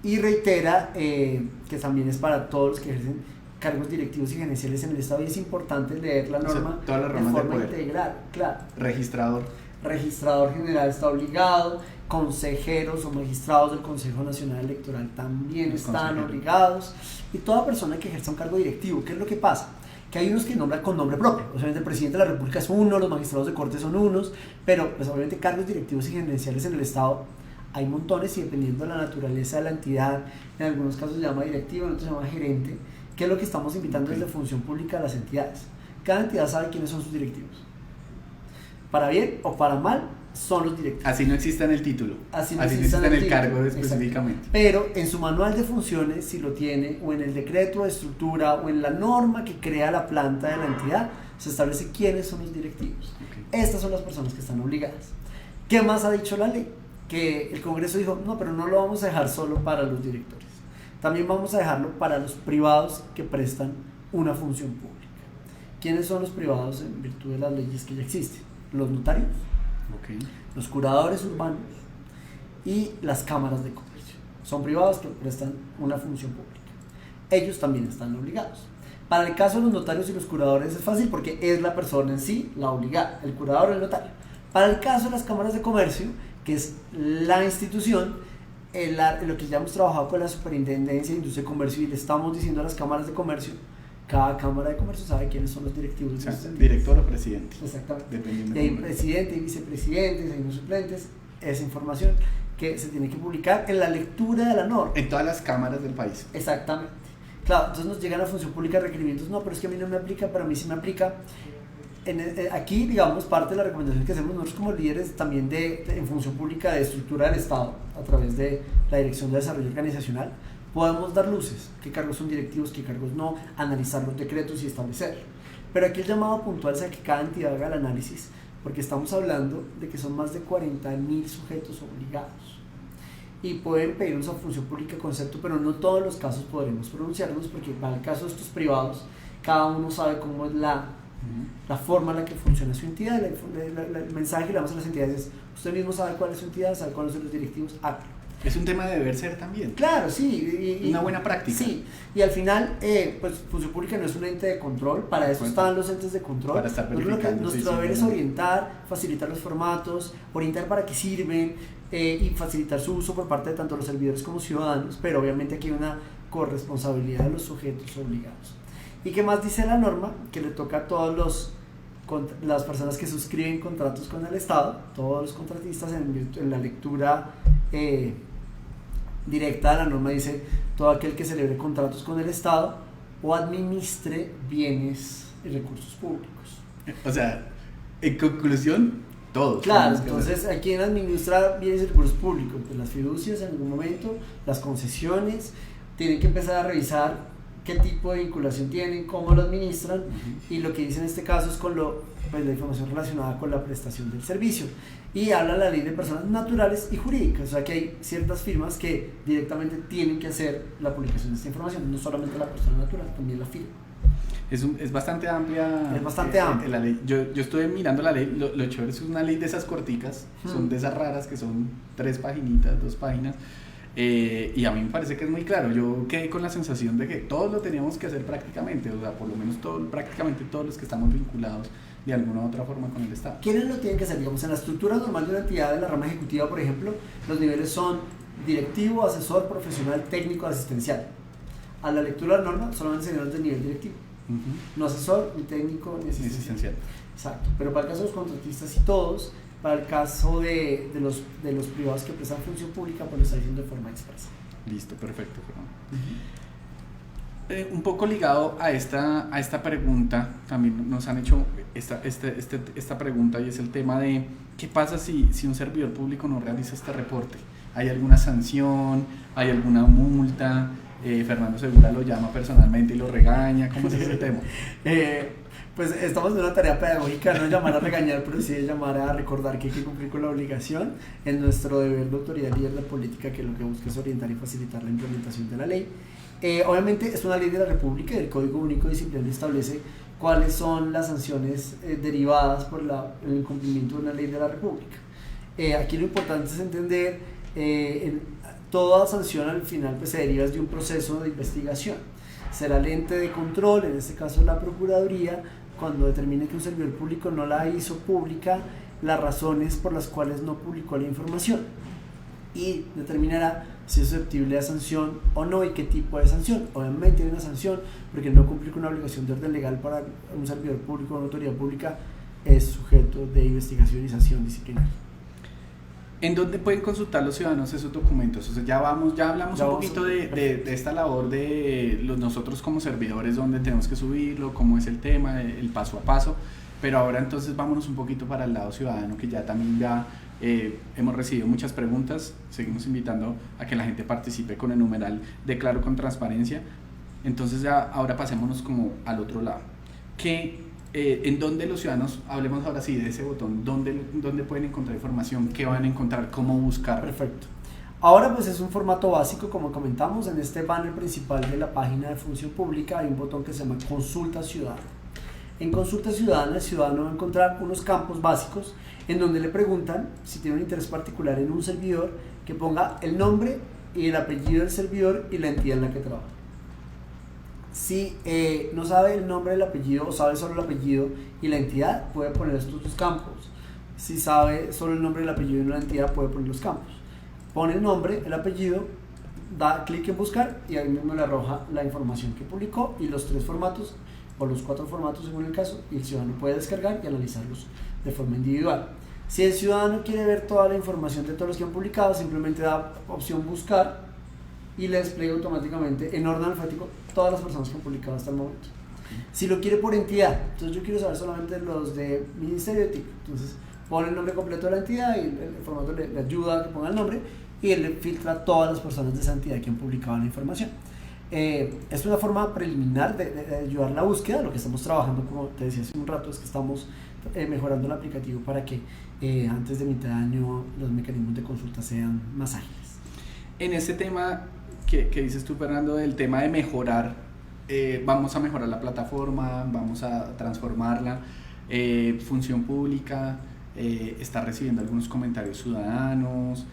Speaker 2: y reitera que también es para todos los que ejercen cargos directivos y gerenciales en el Estado, y es importante leer la norma,
Speaker 1: todas las ramas
Speaker 2: de forma
Speaker 1: de poder.
Speaker 2: Integral. Claro. Registrador general está obligado, consejeros o magistrados del Consejo Nacional Electoral también están obligados, y toda persona que ejerza un cargo directivo. ¿Qué es lo que pasa? Que hay unos que nombran con nombre propio, obviamente el presidente de la República es uno, los magistrados de corte son unos, pero pues obviamente cargos directivos y gerenciales en el Estado hay montones, y dependiendo de la naturaleza de la entidad, en algunos casos se llama directivo, en otros se llama gerente, que es lo que estamos invitando desde Función Pública a las entidades. Cada entidad sabe quiénes son sus directivos. Para bien o para mal, son los directivos.
Speaker 1: Así no existe en el título, así no existe en el cargo específicamente.
Speaker 2: Exacto. Pero en su manual de funciones, si lo tiene, o en el decreto de estructura, o en la norma que crea la planta de la entidad, se establece quiénes son los directivos. Okay. Estas son las personas que están obligadas. ¿Qué más ha dicho la ley? Que el Congreso dijo, no, pero no lo vamos a dejar solo para los directores. También vamos a dejarlo para los privados que prestan una función pública. ¿Quiénes son los privados en virtud de las leyes que ya existen? Los notarios,
Speaker 1: okay,
Speaker 2: los curadores urbanos y las cámaras de comercio. Son privados que prestan una función pública. Ellos también están obligados. Para el caso de los notarios y los curadores es fácil porque es la persona en sí la obligada, el curador o el notario. Para el caso de las cámaras de comercio, que es la institución, lo que ya hemos trabajado con la Superintendencia de Industria y Comercio, y le estamos diciendo a las cámaras de comercio, cada cámara de comercio sabe quiénes son los directivos.
Speaker 1: O sea, director o presidente.
Speaker 2: Exactamente.
Speaker 1: Dependiendo.
Speaker 2: Y hay presidente y vicepresidentes, hay unos suplentes, esa información que se tiene que publicar en la lectura de la norma.
Speaker 1: En todas las cámaras del país.
Speaker 2: Exactamente. Claro, entonces nos llegan a Función Pública requerimientos, no, pero es que a mí no me aplica, pero a mí sí me aplica. Aquí, digamos, parte de la recomendación que hacemos nosotros como líderes también en Función Pública de estructura del Estado, a través de la Dirección de Desarrollo Organizacional, podemos dar luces, qué cargos son directivos, qué cargos no, analizar los decretos y establecer. Pero aquí el llamado puntual es a que cada entidad haga el análisis, porque estamos hablando de que son más de 40.000 sujetos obligados y pueden pedirnos a función pública concepto, pero no todos los casos podremos pronunciarnos, porque para el caso de estos privados cada uno sabe cómo es la forma en la que funciona su entidad. El mensaje que le damos a las entidades es: usted mismo sabe cuál es su entidad, sabe cuáles son los directivos, hágalo.
Speaker 1: Es un tema de deber ser también.
Speaker 2: Claro, sí.
Speaker 1: Una buena práctica.
Speaker 2: Sí, y al final, pues función pública no es un ente de control, para eso están los entes de control.
Speaker 1: Para estar verificando.
Speaker 2: Nuestro deber es orientar, facilitar los formatos, orientar para qué sirven, y facilitar su uso por parte de tanto los servidores como ciudadanos, pero obviamente aquí hay una corresponsabilidad de los sujetos obligados. ¿Y qué más dice la norma? Que le toca a todas las personas que suscriben contratos con el Estado, todos los contratistas, en la lectura directa de la norma dice: todo aquel que celebre contratos con el Estado o administre bienes y recursos públicos.
Speaker 1: O sea, en conclusión, todos.
Speaker 2: Claro, entonces hay quien administra bienes y recursos públicos, pues las fiducias en algún momento, las concesiones, tienen que empezar a revisar qué tipo de vinculación tienen, cómo lo administran, y lo que dice en este caso es pues la información relacionada con la prestación del servicio. Y habla la ley de personas naturales y jurídicas, o sea que hay ciertas firmas que directamente tienen que hacer la publicación de esta información, no solamente la persona natural, también la firma.
Speaker 1: Es bastante amplia.
Speaker 2: Es bastante amplia.
Speaker 1: La ley. Yo estuve mirando la ley, lo chévere es una ley de esas corticas, son de esas raras que son 3 paginitas, 2 páginas. Y a mí me parece que es muy claro. Yo quedé con la sensación de que todos lo teníamos que hacer prácticamente, o sea, por lo menos prácticamente todos los que estamos vinculados de alguna u otra forma con el Estado.
Speaker 2: ¿Quiénes lo tienen que hacer? Digamos, en la estructura normal de una entidad de la rama ejecutiva, por ejemplo, los niveles son directivo, asesor, profesional, técnico, asistencial. A la lectura de la norma solamente señores de nivel directivo, no asesor, ni técnico, ni asistencial. Exacto, pero para el caso de los contratistas y todos, para el caso de los privados que prestan función pública, pues lo está diciendo de forma expresa.
Speaker 1: Listo, perfecto, un poco ligado a esta pregunta, también nos han hecho esta pregunta, y es el tema de ¿qué pasa si un servidor público no realiza este reporte? ¿Hay alguna sanción? ¿Hay alguna multa? Fernando Segura lo llama personalmente y lo regaña. ¿Cómo es ese tema?
Speaker 2: Pues estamos en una tarea pedagógica, no llamar a regañar, pero sí llamar a recordar que hay que cumplir con la obligación en nuestro deber de autoridad líder de la política, que lo que busca es orientar y facilitar la implementación de la ley. Obviamente es una ley de la República y el Código Único Disciplinario establece cuáles son las sanciones derivadas por el incumplimiento de una ley de la República. Aquí lo importante es entender, toda sanción al final pues se deriva de un proceso de investigación. Será el ente de control, en este caso la Procuraduría, cuando determine que un servidor público no la hizo pública, las razones por las cuales no publicó la información, y determinará si es susceptible a sanción o no y qué tipo de sanción. Obviamente hay una sanción, porque no cumplir con una obligación de orden legal para un servidor público o una autoridad pública es sujeto de investigación y sanción disciplinaria.
Speaker 1: ¿En dónde pueden consultar los ciudadanos esos documentos? O sea, ya hablamos un poquito de esta labor de nosotros como servidores, dónde tenemos que subirlo, cómo es el tema, el paso a paso, pero ahora entonces vámonos un poquito para el lado ciudadano, que ya también hemos recibido muchas preguntas. Seguimos invitando a que la gente participe con el numeral Declaro con Transparencia. Entonces ya ahora pasémonos como al otro lado. ¿En dónde los ciudadanos, hablemos ahora sí de ese botón, dónde pueden encontrar información, qué van a encontrar, cómo buscar?
Speaker 2: Perfecto. Ahora pues es un formato básico, como comentamos. En este banner principal de la página de Función Pública hay un botón que se llama Consulta Ciudadana. En Consulta Ciudadana el ciudadano va a encontrar unos campos básicos en donde le preguntan si tiene un interés particular en un servidor, que ponga el nombre y el apellido del servidor y la entidad en la que trabaja. Si no sabe el nombre del apellido o sabe solo el apellido y la entidad, puede poner estos dos campos. Si sabe solo el nombre, el apellido y no la entidad, puede poner los campos. Pone el nombre, el apellido, da clic en buscar y ahí mismo le arroja la información que publicó y los 3 formatos o los 4 formatos según el caso, y el ciudadano puede descargar y analizarlos de forma individual. Si el ciudadano quiere ver toda la información de todos los que han publicado, simplemente da opción buscar y le despliega automáticamente en orden alfabético todas las personas que han publicado hasta el momento. Si lo quiere por entidad, entonces yo quiero saber solamente los de Ministerio de Ética, entonces pone el nombre completo de la entidad y el formato le ayuda a que ponga el nombre y él le filtra a todas las personas de esa entidad que han publicado la información. Es una forma preliminar de ayudar la búsqueda. Lo que estamos trabajando, como te decía hace un rato, es que estamos mejorando el aplicativo para que antes de mitad de año los mecanismos de consulta sean más ágiles.
Speaker 1: En ese tema que dices tú, Fernando, del tema de mejorar, vamos a mejorar la plataforma, vamos a transformarla. Función Pública está recibiendo algunos comentarios ciudadanos.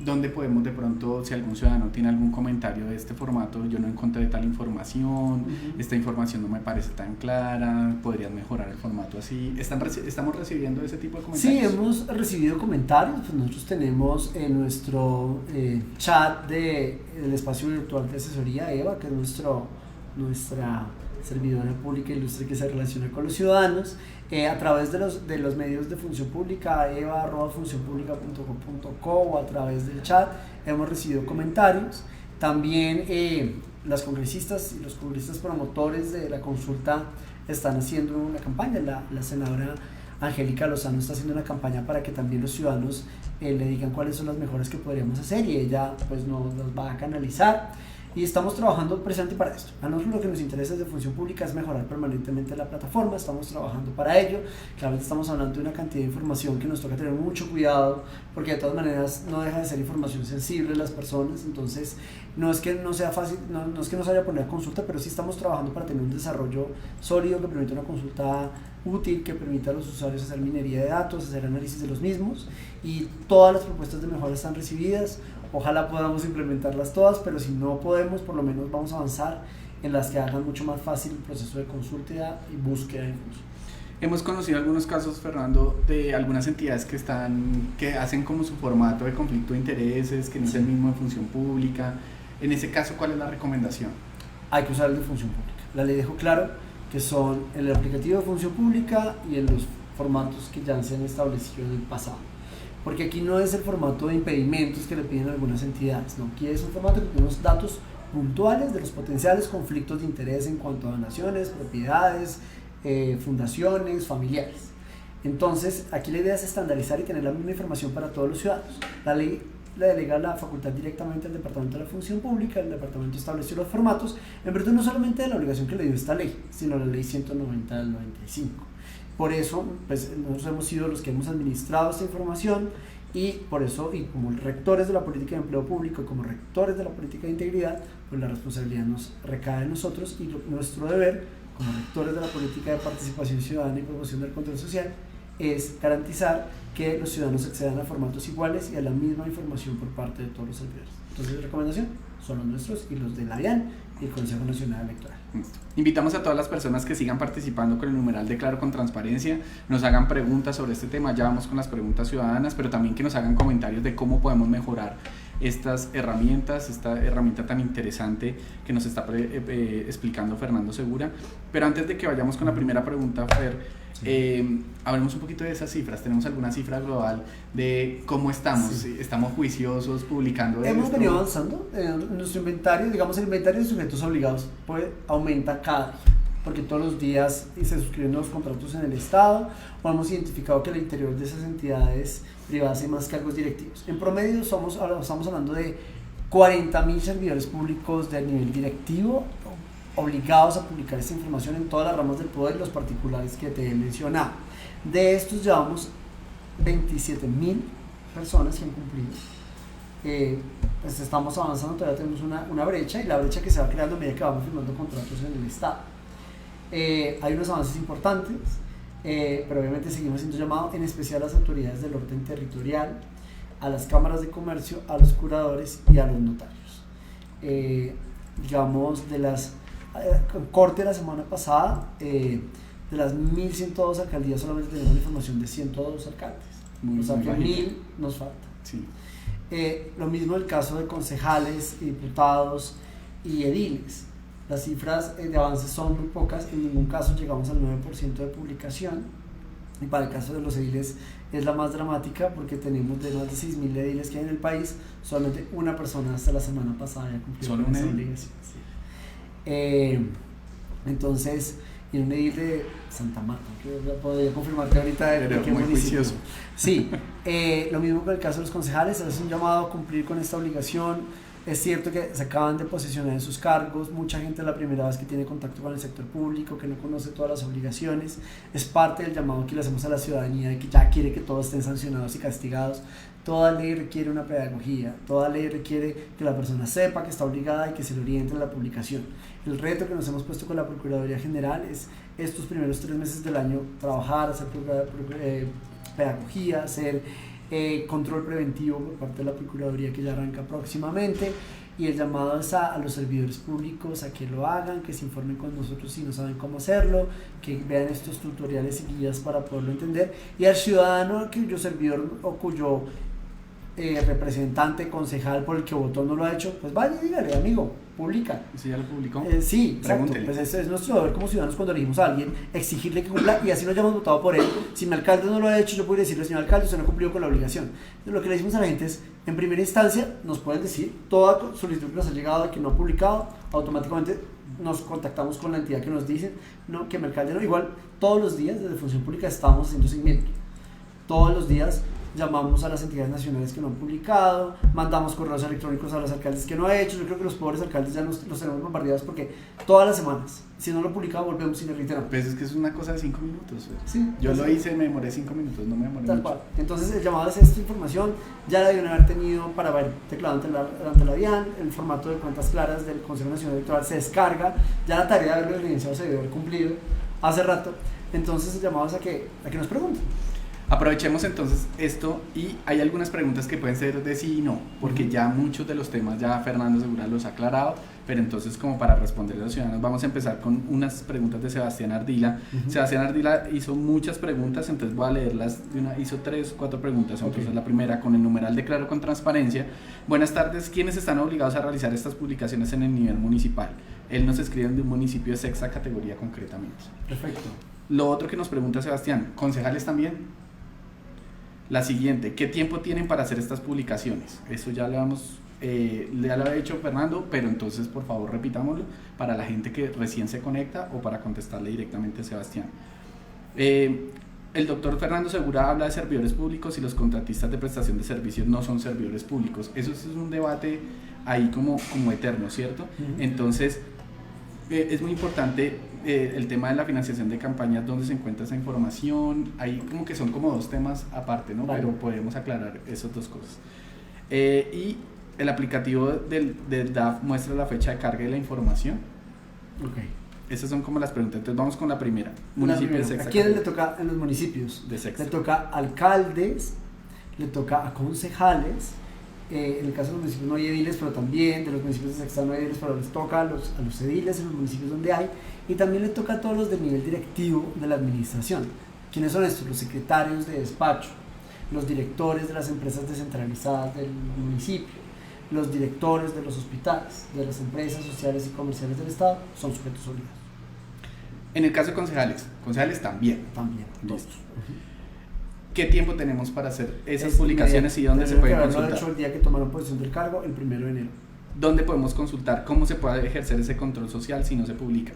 Speaker 1: ¿Dónde podemos de pronto, si algún ciudadano tiene algún comentario de este formato, yo no encontré tal información, esta información no me parece tan clara, podrías mejorar el formato así? ¿Estamos recibiendo ese tipo de comentarios?
Speaker 2: Sí, hemos recibido comentarios. Pues nosotros tenemos en nuestro chat del espacio virtual de asesoría, Eva, que es nuestra servidora pública ilustre que se relaciona con los ciudadanos, a través de los medios de Función Pública, eva@funcionpublica.com.co, o a través del chat hemos recibido comentarios. También las congresistas y los congresistas promotores de la consulta están haciendo una campaña. La senadora Angélica Lozano está haciendo una campaña para que también los ciudadanos le digan cuáles son las mejoras que podríamos hacer, y ella pues nos va a canalizar. Y estamos trabajando precisamente para esto. A nosotros lo que nos interesa desde Función Pública es mejorar permanentemente la plataforma. Estamos trabajando para ello. Claramente estamos hablando de una cantidad de información que nos toca tener mucho cuidado, porque de todas maneras no deja de ser información sensible de las personas. Entonces no es que no sea fácil, no es que no se vaya a poner a consulta, pero sí estamos trabajando para tener un desarrollo sólido que permita una consulta útil, que permita a los usuarios hacer minería de datos, hacer análisis de los mismos, y todas las propuestas de mejora están recibidas. Ojalá podamos implementarlas todas, pero si no podemos, por lo menos vamos a avanzar en las que hagan mucho más fácil el proceso de consulta y búsqueda incluso.
Speaker 1: Hemos conocido algunos casos, Fernando, de algunas entidades que hacen como su formato de conflicto de intereses, que no es el mismo de Función Pública. En ese caso, ¿cuál es la recomendación?
Speaker 2: Hay que usar el de Función Pública. La ley dejó claro que son el aplicativo de Función Pública y en los formatos que ya se han establecido en el pasado. Porque aquí no es el formato de impedimentos que le piden algunas entidades, no, aquí es un formato que tiene unos datos puntuales de los potenciales conflictos de interés en cuanto a donaciones, propiedades, fundaciones, familiares. Entonces, aquí la idea es estandarizar y tener la misma información para todos los ciudadanos. La ley le delega la facultad directamente al Departamento de la Función Pública. El Departamento estableció los formatos en virtud no solamente de la obligación que le dio esta ley, sino la ley 190 del 95. Por eso, pues, nosotros hemos sido los que hemos administrado esta información, y por eso, y como rectores de la política de empleo público y como rectores de la política de integridad, pues la responsabilidad nos recae en nosotros, y nuestro deber como rectores de la política de participación ciudadana y promoción del control social es garantizar que los ciudadanos accedan a formatos iguales y a la misma información por parte de todos los servidores. Entonces, la recomendación son los nuestros y los de la DIAN y el Consejo Nacional Electoral.
Speaker 1: Invitamos a todas las personas que sigan participando con el numeral Declaro con Transparencia, nos hagan preguntas sobre este tema. Ya vamos con las preguntas ciudadanas, pero también que nos hagan comentarios de cómo podemos mejorar estas herramientas, esta herramienta tan interesante que nos está explicando Fernando Segura. Pero antes de que vayamos con la primera pregunta, Fer, hablemos un poquito de esas cifras. ¿Tenemos alguna cifra global de cómo estamos? Sí. ¿Estamos juiciosos publicando esto?
Speaker 2: Hemos venido avanzando. Nuestro inventario, digamos el inventario de sujetos obligados, pues aumenta cada día, porque todos los días se suscriben nuevos contratos en el Estado, o hemos identificado que al interior de esas entidades privadas hay más cargos directivos. En promedio estamos hablando de 40.000 servidores públicos de nivel directivo obligados a publicar esta información en todas las ramas del poder y los particulares que te he mencionado. De estos llevamos 27.000 personas que han cumplido. Pues estamos avanzando, todavía tenemos una brecha, y la brecha que se va creando a medida que vamos firmando contratos en el Estado. Hay unos avances importantes, pero obviamente seguimos haciendo llamado en especial a las autoridades del orden territorial, a las cámaras de comercio, a los curadores y a los notarios. Digamos, de las corte de la semana pasada, de las 1.102 alcaldías solamente tenemos la información de 102 alcaldes, o sea que 1.000 nos falta. Sí. Lo mismo el caso de concejales, diputados y ediles. Las cifras de avances son muy pocas, en ningún caso llegamos al 9% de publicación, y para el caso de los ediles es la más dramática, porque tenemos de más de 6.000 ediles que hay en el país, solamente una persona hasta la semana pasada ya cumplió con esa obligación. Sí. Entonces, y un edil de Santa Marta, que podría confirmarte ahorita de qué municipio. Sí, lo mismo con el caso de los concejales, es un llamado a cumplir con esta obligación. Es cierto que se acaban de posesionar en sus cargos, mucha gente es la primera vez que tiene contacto con el sector público, que no conoce todas las obligaciones, es parte del llamado que le hacemos a la ciudadanía de que ya quiere que todos estén sancionados y castigados. Toda ley requiere una pedagogía, toda ley requiere que la persona sepa que está obligada y que se le oriente en la publicación. El reto que nos hemos puesto con la Procuraduría General es estos primeros 3 meses del año trabajar, hacer pedagogía, hacer control preventivo por parte de la Procuraduría que ya arranca próximamente, y el llamado es a los servidores públicos a que lo hagan, que se informen con nosotros si no saben cómo hacerlo, que vean estos tutoriales y guías para poderlo entender, y al ciudadano cuyo servidor o cuyo representante, concejal por el que votó no lo ha hecho, pues vaya y dígale, amigo, publica.
Speaker 1: ¿Sí ya lo publicó?
Speaker 2: Sí, exacto. Pues ese es nuestro deber como ciudadanos cuando elegimos a alguien, exigirle que cumpla, y así no hayamos votado por él. Si mi alcalde no lo ha hecho, yo puedo decirle, señor alcalde, usted no cumplió con la obligación. Entonces, lo que le decimos a la gente es, en primera instancia, nos pueden decir toda solicitud que nos ha llegado de que no ha publicado, automáticamente nos contactamos con la entidad que nos dice, no, que mi alcalde no. Igual, todos los días desde Función Pública estamos haciendo seguimiento. Todos los días llamamos a las entidades nacionales que no han publicado, mandamos correos electrónicos a los alcaldes que no han hecho. Yo creo que los pobres alcaldes ya los tenemos bombardeados porque todas las semanas, si no lo publicamos, volvemos y le reiteramos.
Speaker 1: Pues es que es una cosa de 5 minutos.
Speaker 2: Sí,
Speaker 1: yo lo hice, me demoré 5 minutos, no me demoré
Speaker 2: tal
Speaker 1: mucho.
Speaker 2: cual. Entonces el llamado es esta información, ya la deben haber tenido para haber teclado ante la DIAN, el formato de cuentas claras del Consejo Nacional Electoral se descarga, ya la tarea de haberlo evidenciado se debe haber cumplido hace rato. Entonces el llamado es a que nos pregunten.
Speaker 1: Aprovechemos entonces esto, y hay algunas preguntas que pueden ser de sí y no, porque ya muchos de los temas ya Fernando Segura los ha aclarado, pero entonces como para responder a los ciudadanos vamos a empezar con unas preguntas de Sebastián Ardila. Sebastián Ardila hizo muchas preguntas, entonces voy a leerlas de una, hizo 3 o 4 preguntas. Entonces la primera, con el numeral declaro con transparencia: buenas tardes, ¿quiénes están obligados a realizar estas publicaciones en el nivel municipal? Él nos escribe de un municipio de sexta categoría concretamente.
Speaker 2: Perfecto.
Speaker 1: Lo otro que nos pregunta Sebastián: ¿concejales también? La siguiente, ¿qué tiempo tienen para hacer estas publicaciones? Eso ya lo ha hecho Fernando, pero entonces por favor repitámoslo para la gente que recién se conecta o para contestarle directamente a Sebastián. El doctor Fernando Segura habla de servidores públicos y los contratistas de prestación de servicios no son servidores públicos. Eso es un debate ahí como eterno, ¿cierto? Entonces es muy importante el tema de la financiación de campañas, donde se encuentra esa información. Ahí como que son como 2 temas aparte, ¿no? Vale. Pero podemos aclarar esas 2 cosas. Y el aplicativo del DAF muestra la fecha de carga de la información.
Speaker 2: Ok.
Speaker 1: Esas son como las preguntas. Entonces vamos con la primera. Municipio de sexta.
Speaker 2: ¿A quién le toca en los municipios?
Speaker 1: De sexta.
Speaker 2: Le toca alcaldes, le toca a concejales. En el caso de los municipios no hay ediles, pero también de los municipios de sexta no hay ediles, pero les toca a los ediles en los municipios donde hay, y también le toca a todos los del nivel directivo de la administración. ¿Quiénes son estos? Los secretarios de despacho, los directores de las empresas descentralizadas del municipio, los directores de los hospitales, de las empresas sociales y comerciales del Estado, son sujetos obligados.
Speaker 1: En el caso de concejales también.
Speaker 2: También.
Speaker 1: Listo. ¿Qué tiempo tenemos para hacer esas publicaciones y dónde se pueden consultar?
Speaker 2: Hecho el día que tomaron posesión del cargo, el 1 de enero.
Speaker 1: ¿Dónde podemos consultar? ¿Cómo se puede ejercer ese control social si no se publica?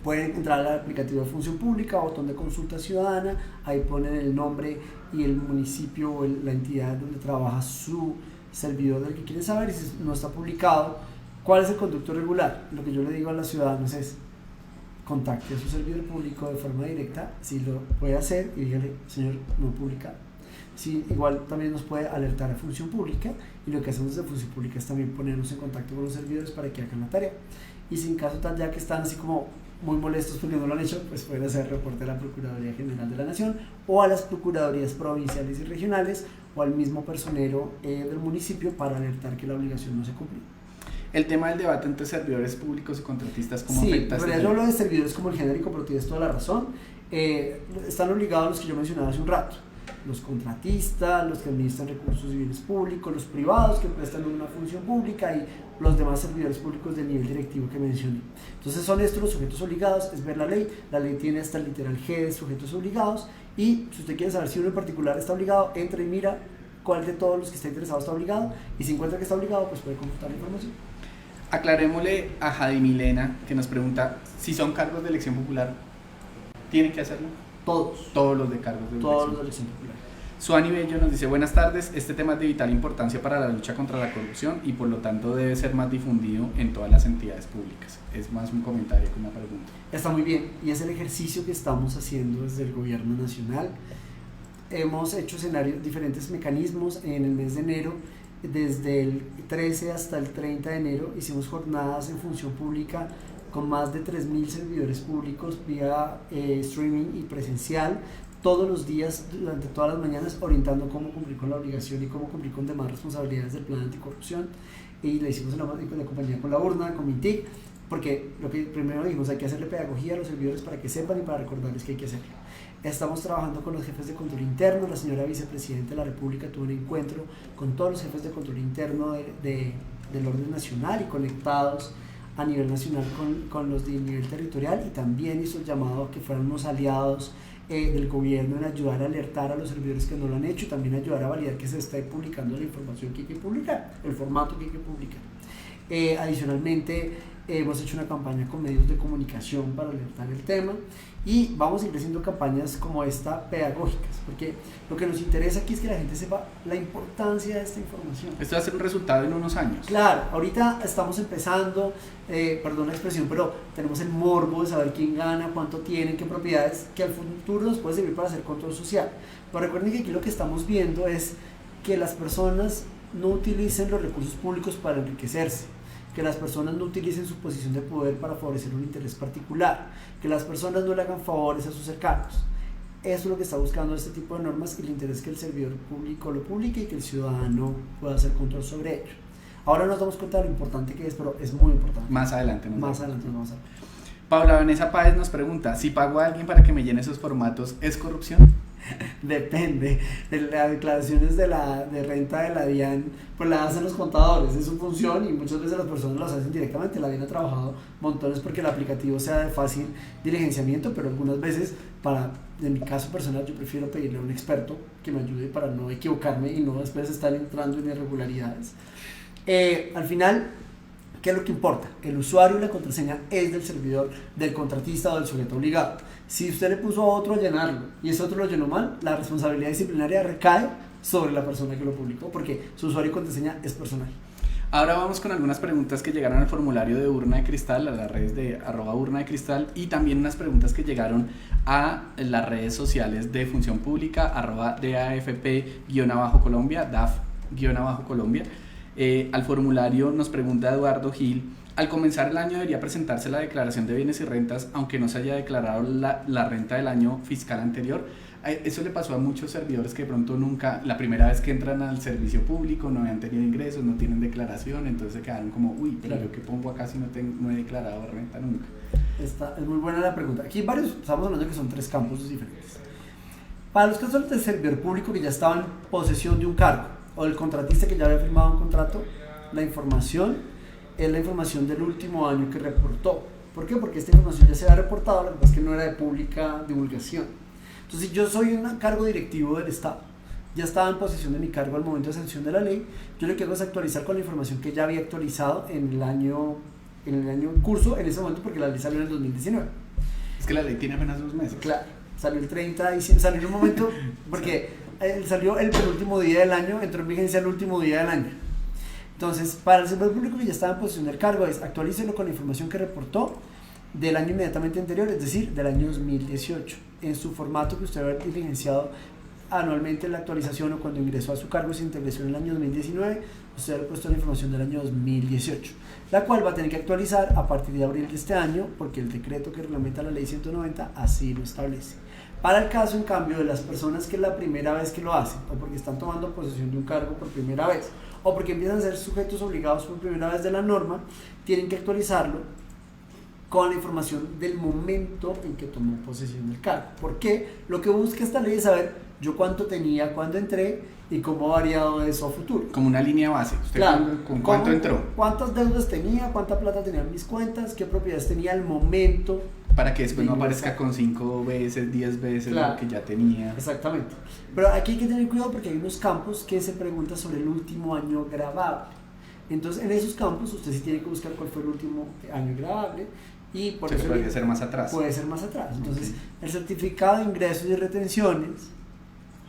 Speaker 2: Pueden entrar al aplicativo de Función Pública, botón de consulta ciudadana, ahí ponen el nombre y el municipio o la entidad donde trabaja su servidor del que quieren saber, y si no está publicado, ¿cuál es el conducto regular? Lo que yo le digo a los ciudadanos es: contacte a su servidor público de forma directa, si lo puede hacer, y dígale, señor, no publica. Sí, igual también nos puede alertar a Función Pública, y lo que hacemos desde Función Pública es también ponernos en contacto con los servidores para que hagan la tarea. Y si en caso tal ya que están así como muy molestos porque no lo han hecho, pues pueden hacer reporte a la Procuraduría General de la Nación o a las Procuradurías Provinciales y Regionales o al mismo personero del municipio para alertar que la obligación no se cumplió.
Speaker 1: El tema del debate entre servidores públicos y contratistas, ¿cómo afecta?
Speaker 2: Sí, yo hablo de servidores como el genérico, pero tienes toda la razón. Están obligados los que yo mencionaba hace un rato: los contratistas, los que administran recursos y bienes públicos, los privados que prestan una función pública y los demás servidores públicos del nivel directivo que mencioné. Entonces son estos los sujetos obligados, es ver la ley tiene hasta el literal G de sujetos obligados, y si usted quiere saber si uno en particular está obligado, entra y mira cuál de todos los que está interesado está obligado, y si encuentra que está obligado, pues puede consultar la información.
Speaker 1: Aclarémosle a Jadi Milena, que nos pregunta si son cargos de elección popular, ¿tienen que hacerlo?
Speaker 2: Todos.
Speaker 1: Todos los de cargos de
Speaker 2: Todos
Speaker 1: elección.
Speaker 2: los de elección popular.
Speaker 1: Suani Bello nos dice: buenas tardes, este tema es de vital importancia para la lucha contra la corrupción y por lo tanto debe ser más difundido en todas las entidades públicas. Es más un comentario que una pregunta.
Speaker 2: Está muy bien, y es el ejercicio que estamos haciendo desde el gobierno nacional. Hemos hecho diferentes mecanismos en el mes de enero. Desde el 13 hasta el 30 de enero hicimos jornadas en función pública con más de 3.000 servidores públicos vía streaming y presencial, todos los días, durante todas las mañanas, orientando cómo cumplir con la obligación y cómo cumplir con demás responsabilidades del plan anticorrupción. Y la hicimos en la compañía con la urna, con Mintic, porque lo que primero dijimos, hay que hacerle pedagogía a los servidores para que sepan y para recordarles que hay que hacerlo. Estamos trabajando con los jefes de control interno. La señora vicepresidenta de la República tuvo un encuentro con todos los jefes de control interno del orden nacional y conectados a nivel nacional con los de nivel territorial, y también hizo el llamado a que fueran unos aliados del gobierno en ayudar a alertar a los servidores que no lo han hecho y también ayudar a validar que se esté publicando la información que hay que publicar, el formato que hay que publicar. Adicionalmente, hemos hecho una campaña con medios de comunicación para alertar el tema, y vamos a ir haciendo campañas como esta pedagógicas, porque lo que nos interesa aquí es que la gente sepa la importancia de esta información.
Speaker 1: Esto va a ser un resultado en unos años.
Speaker 2: Claro, ahorita estamos empezando, perdón la expresión, pero tenemos el morbo de saber quién gana, cuánto tienen, qué propiedades, que al futuro nos puede servir para hacer control social. Pero recuerden que aquí lo que estamos viendo es que las personas no utilicen los recursos públicos para enriquecerse, que las personas no utilicen su posición de poder para favorecer un interés particular, que las personas no le hagan favores a sus cercanos. Eso es lo que está buscando este tipo de normas, y el interés es que el servidor público lo publique y que el ciudadano pueda hacer control sobre ello. Ahora nos damos cuenta de lo importante que es, pero es muy importante.
Speaker 1: Más adelante
Speaker 2: nos vamos a ver.
Speaker 1: Paula Vanessa Páez nos pregunta: si pago a alguien para que me llene esos formatos, ¿es corrupción?
Speaker 2: Depende. Las declaraciones de renta de la DIAN pues las hacen los contadores, es su función, y muchas veces las personas las hacen directamente. La DIAN ha trabajado montones porque el aplicativo sea de fácil diligenciamiento, pero algunas veces, en mi caso personal, yo prefiero pedirle a un experto que me ayude para no equivocarme y no después estar entrando en irregularidades. Al final, ¿qué es lo que importa? El usuario y la contraseña es del servidor, del contratista o del sujeto obligado. Si usted le puso a otro a llenarlo y ese otro lo llenó mal, la responsabilidad disciplinaria recae sobre la persona que lo publicó, porque su usuario y contraseña es personal.
Speaker 1: Ahora vamos con algunas preguntas que llegaron al formulario de Urna de Cristal, a las redes de @Urna de Cristal, y también unas preguntas que llegaron a las redes sociales de Función Pública, @DAFP_Colombia, DAF_Colombia. Al formulario nos pregunta Eduardo Gil: al comenzar el año debería presentarse la declaración de bienes y rentas aunque no se haya declarado la renta del año fiscal anterior. Eso le pasó a muchos servidores que de pronto nunca, la primera vez que entran al servicio público, no habían tenido ingresos, no tienen declaración, entonces se quedaron como, uy, pero yo qué pongo acá si no he declarado renta nunca.
Speaker 2: Esta es muy buena la pregunta. Aquí estamos hablando que son 3 campos diferentes. Para los casos del servidor público que ya estaba en posesión de un cargo, o del contratista que ya había firmado un contrato, la información es la información del último año que reportó. ¿Por qué? Porque esta información ya se había reportado, lo que pasa es que no era de pública divulgación. Entonces, yo soy un cargo directivo del Estado, ya estaba en posesión de mi cargo al momento de sanción de la ley. Yo lo que hago es actualizar con la información que ya había actualizado en el año en curso, en ese momento, porque la ley salió en el 2019.
Speaker 1: Es que la ley tiene apenas 2 meses.
Speaker 2: Claro, salió el 30 de diciembre, salió en un momento, porque salió el penúltimo día del año, entró en vigencia el último día del año. Entonces, para el servidor público que ya estaba en posesión del cargo, actualícelo con la información que reportó del año inmediatamente anterior, es decir, del año 2018, en su formato que usted había diligenciado anualmente en la actualización, o cuando ingresó a su cargo se estableció en el año 2019, usted ha puesto la información del año 2018, la cual va a tener que actualizar a partir de abril de este año, porque el decreto que reglamenta la ley 190 así lo establece. Para el caso, en cambio, de las personas que es la primera vez que lo hacen, o porque están tomando posesión de un cargo por primera vez, o porque empiezan a ser sujetos obligados por primera vez de la norma, tienen que actualizarlo con la información del momento en que tomó posesión del cargo. Porque lo que busca esta ley es saber yo cuánto tenía cuando entré y cómo ha variado eso a futuro.
Speaker 1: Como una línea base. ¿Usted
Speaker 2: claro,
Speaker 1: con cuánto entró?
Speaker 2: ¿Cuántas deudas tenía? ¿Cuánta plata tenía en mis cuentas? ¿Qué propiedades tenía al momento?
Speaker 1: Para que después no aparezca con 5 veces, 10 veces claro, lo que ya tenía.
Speaker 2: Exactamente. Pero aquí hay que tener cuidado porque hay unos campos que se preguntan sobre el último año gravable. Entonces, en esos campos usted sí tiene que buscar cuál fue el último año gravable. Y por eso
Speaker 1: podría ser más atrás.
Speaker 2: Puede ser más atrás. Entonces, el certificado de ingresos y retenciones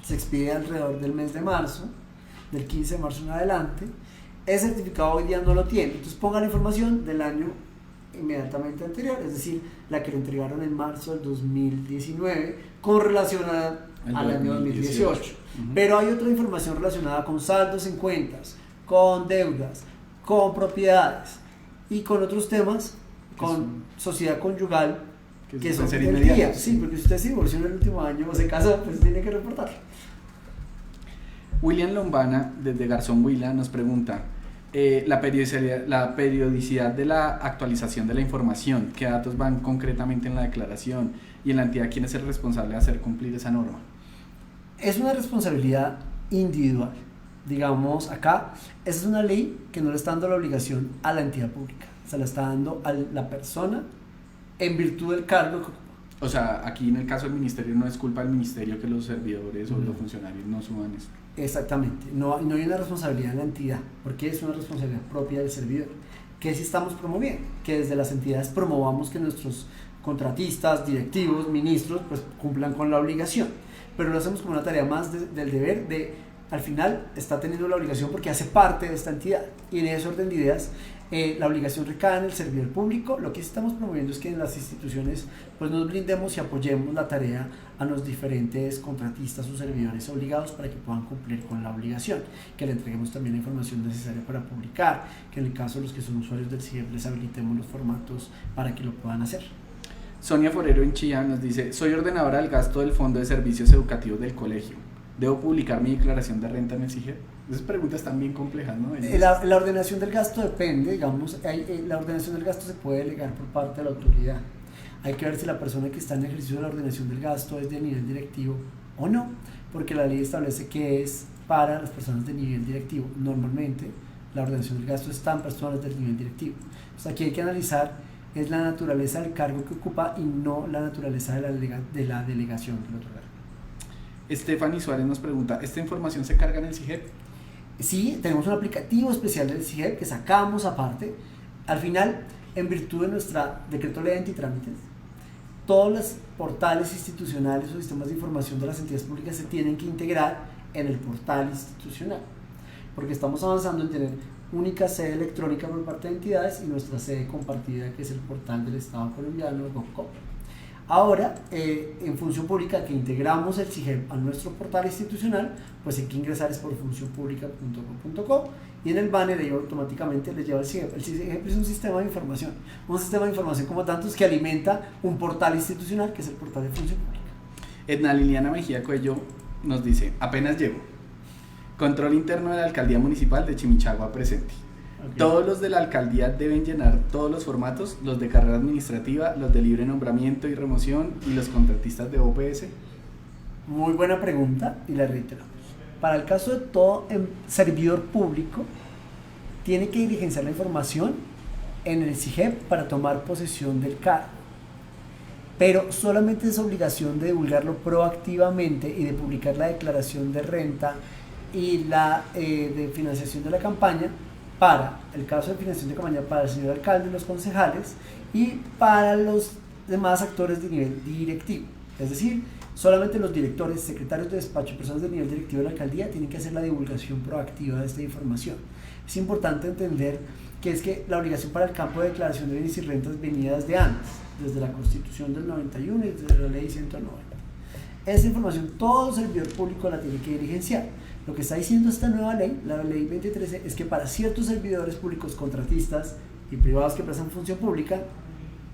Speaker 2: se expide alrededor del mes de marzo, del 15 de marzo en adelante. Ese certificado hoy día no lo tiene, entonces ponga la información del año inmediatamente anterior, es decir, la que le entregaron en marzo del 2019 con relación al año 2018. Pero hay otra información relacionada con saldos en cuentas, con deudas, con propiedades y con otros temas, con sociedad conyugal, que son del día. Sí, porque si usted se divorció en el último año o se casó, pues tiene que reportarlo.
Speaker 1: William Lombana, desde Garzón Huila, nos pregunta la periodicidad de la actualización de la información, qué datos van concretamente en la declaración y en la entidad quién es el responsable de hacer cumplir esa norma.
Speaker 2: Es una responsabilidad individual. Digamos, acá, esa es una ley que no le está dando la obligación a la entidad pública, se la está dando a la persona en virtud del cargo que ocupa.
Speaker 1: O sea, aquí en el caso del ministerio no es culpa del ministerio que los servidores o los funcionarios no suban esto.
Speaker 2: Exactamente, no hay una responsabilidad en la entidad, porque es una responsabilidad propia del servidor. ¿Qué sí estamos promoviendo? Que desde las entidades promovamos que nuestros contratistas, directivos, ministros, pues cumplan con la obligación, pero lo hacemos como una tarea más del deber de, al final está teniendo la obligación porque hace parte de esta entidad, y en ese orden de ideas la obligación recae en el servidor público. Lo que estamos promoviendo es que en las instituciones pues nos blindemos y apoyemos la tarea a los diferentes contratistas o servidores obligados para que puedan cumplir con la obligación, que le entreguemos también la información necesaria para publicar, que en el caso de los que son usuarios del CIEP les habilitemos los formatos para que lo puedan hacer.
Speaker 1: Sonia Forero en Chía nos dice: soy ordenadora del gasto del Fondo de Servicios Educativos del colegio. ¿Debo publicar mi declaración de renta en el CIGEP? Esas preguntas están bien complejas, ¿no?
Speaker 2: La ordenación del gasto depende, digamos, la ordenación del gasto se puede delegar por parte de la autoridad. Hay que ver si la persona que está en ejercicio de la ordenación del gasto es de nivel directivo o no, porque la ley establece que es para las personas de nivel directivo. Normalmente la ordenación del gasto está en personas del nivel directivo. Entonces aquí hay que analizar es la naturaleza del cargo que ocupa y no la naturaleza de la delegación que lo otorga.
Speaker 1: Stephanie Suárez nos pregunta: ¿esta información se carga en el CIGEP?
Speaker 2: Sí, tenemos un aplicativo especial del CIGEP que sacamos aparte. Al final, en virtud de nuestro decreto ley de antitrámites, todos los portales institucionales o sistemas de información de las entidades públicas se tienen que integrar en el portal institucional, porque estamos avanzando en tener única sede electrónica por parte de entidades y nuestra sede compartida, que es el portal del Estado colombiano, el GovCo. Ahora, en Función Pública, que integramos el CIGEP a nuestro portal institucional, pues hay que ingresar es por funcionpublica.gov.co y en el banner ahí automáticamente les lleva el CIGEP. El CIGEP es un sistema de información como tantos que alimenta un portal institucional que es el portal de Función Pública.
Speaker 1: Edna Liliana Mejía Cuello nos dice: apenas llego. Control interno de la Alcaldía Municipal de Chimichagua presente. Okay. Todos los de la alcaldía deben llenar todos los formatos, los de carrera administrativa, los de libre nombramiento y remoción y los contratistas de OPS.
Speaker 2: Muy buena pregunta y la reiteramos. Para el caso de todo servidor público, tiene que diligenciar la información en el CIGEP para tomar posesión del cargo, pero solamente es obligación de divulgarlo proactivamente y de publicar la declaración de renta y la de financiación de la campaña para el caso de financiación de campaña para el señor alcalde y los concejales y para los demás actores de nivel directivo. Es decir, solamente los directores, secretarios de despacho y personas de nivel directivo de la alcaldía tienen que hacer la divulgación proactiva de esta información. Es importante entender que es que la obligación para el campo de declaración de bienes y rentas venía desde antes, desde la Constitución del 91 y desde la Ley 190. Esa información todo servidor público la tiene que diligenciar. Lo que está diciendo esta nueva ley, la ley 2013, es que para ciertos servidores públicos, contratistas y privados que prestan función pública,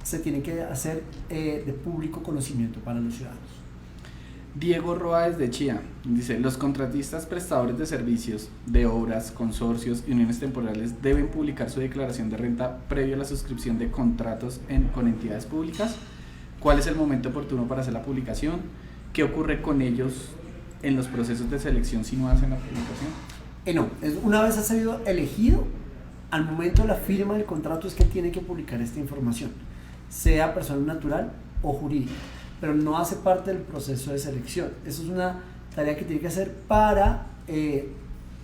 Speaker 2: se tiene que hacer de público conocimiento para los ciudadanos.
Speaker 1: Diego Roa desde Chía dice: los contratistas prestadores de servicios, de obras, consorcios y uniones temporales deben publicar su declaración de renta previo a la suscripción de contratos con entidades públicas. ¿Cuál es el momento oportuno para hacer la publicación? ¿Qué ocurre con ellos en los procesos de selección si no hacen la publicación?
Speaker 2: Una vez ha sido elegido, al momento de la firma del contrato es que tiene que publicar esta información, sea persona natural o jurídica, pero no hace parte del proceso de selección. Eso es una tarea que tiene que hacer para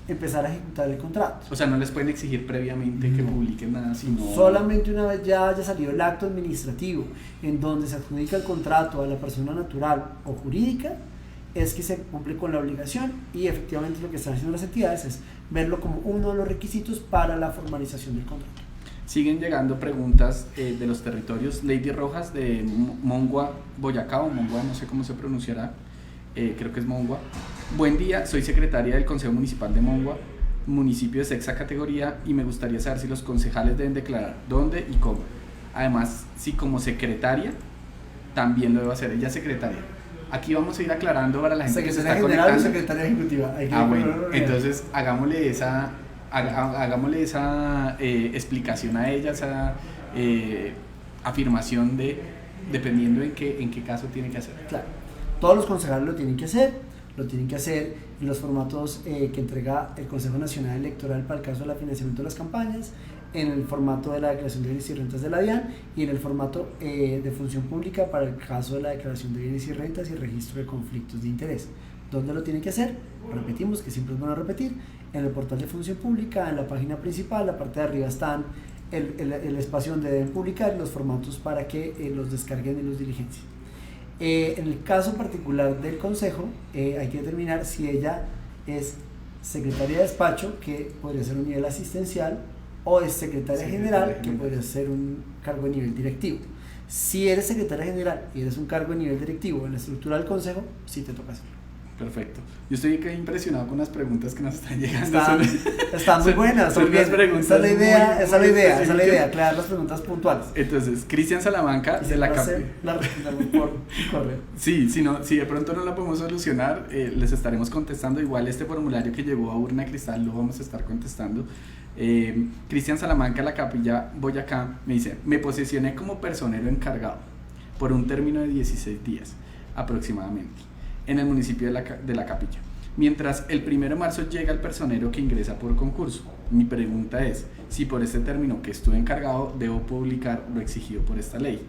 Speaker 2: empezar a ejecutar el contrato.
Speaker 1: O sea, no les pueden exigir previamente que publiquen nada, sino
Speaker 2: solamente una vez ya haya salido el acto administrativo en donde se adjudica el contrato a la persona natural o jurídica, es que se cumple con la obligación, y efectivamente lo que están haciendo las entidades es verlo como uno de los requisitos para la formalización del contrato.
Speaker 1: Siguen llegando preguntas de los territorios. Lady Rojas de Mongua, Boyacá, o Mongua, no sé cómo se pronunciará, creo que es Mongua. Buen día, soy secretaria del Consejo Municipal de Mongua, municipio de sexta categoría, y me gustaría saber si los concejales deben declarar dónde y cómo. Además, si como secretaria también lo debo hacer. Ella es secretaria. Aquí vamos a ir aclarando para la gente que se está
Speaker 2: general
Speaker 1: conectando.
Speaker 2: O secretaria ejecutiva.
Speaker 1: Bueno, entonces hagámosle esa explicación a ella, esa afirmación dependiendo en qué caso tiene que hacer.
Speaker 2: Claro, todos los concejales lo tienen que hacer en los formatos que entrega el Consejo Nacional Electoral para el caso del financiamiento de las campañas, en el formato de la declaración de bienes y rentas de la DIAN, y en el formato de función pública para el caso de la declaración de bienes y rentas y registro de conflictos de interés. ¿Dónde lo tienen que hacer? Repetimos, que siempre es bueno repetir, en el portal de función pública, en la página principal, la parte de arriba están el espacio donde deben publicar los formatos para que los descarguen y los diligencien. En el caso particular del consejo, hay que determinar si ella es secretaria de despacho, que podría ser un nivel asistencial, o es secretaria general, que podría ser un cargo de nivel directivo. Si eres secretaria general y eres un cargo de nivel directivo en la estructura del consejo, sí te toca hacerlo.
Speaker 1: Perfecto. Yo estoy impresionado con las preguntas que nos están llegando.
Speaker 2: Están muy buenas, son bien. Esa es la idea, aclarar las preguntas puntuales.
Speaker 1: Entonces, Cristian Salamanca de la CAPI.
Speaker 2: La respondemos por correo.
Speaker 1: Sí, si de pronto no la podemos solucionar, les estaremos contestando. Igual este formulario que llegó a Urna de Cristal lo vamos a estar contestando. Cristian Salamanca de la Capilla Boyacá me dice: me posesioné como personero encargado por un término de 16 días aproximadamente en el municipio de la Capilla. Mientras el 1 de marzo llega el personero que ingresa por concurso. Mi pregunta es si por este término que estuve encargado debo publicar lo exigido por esta ley,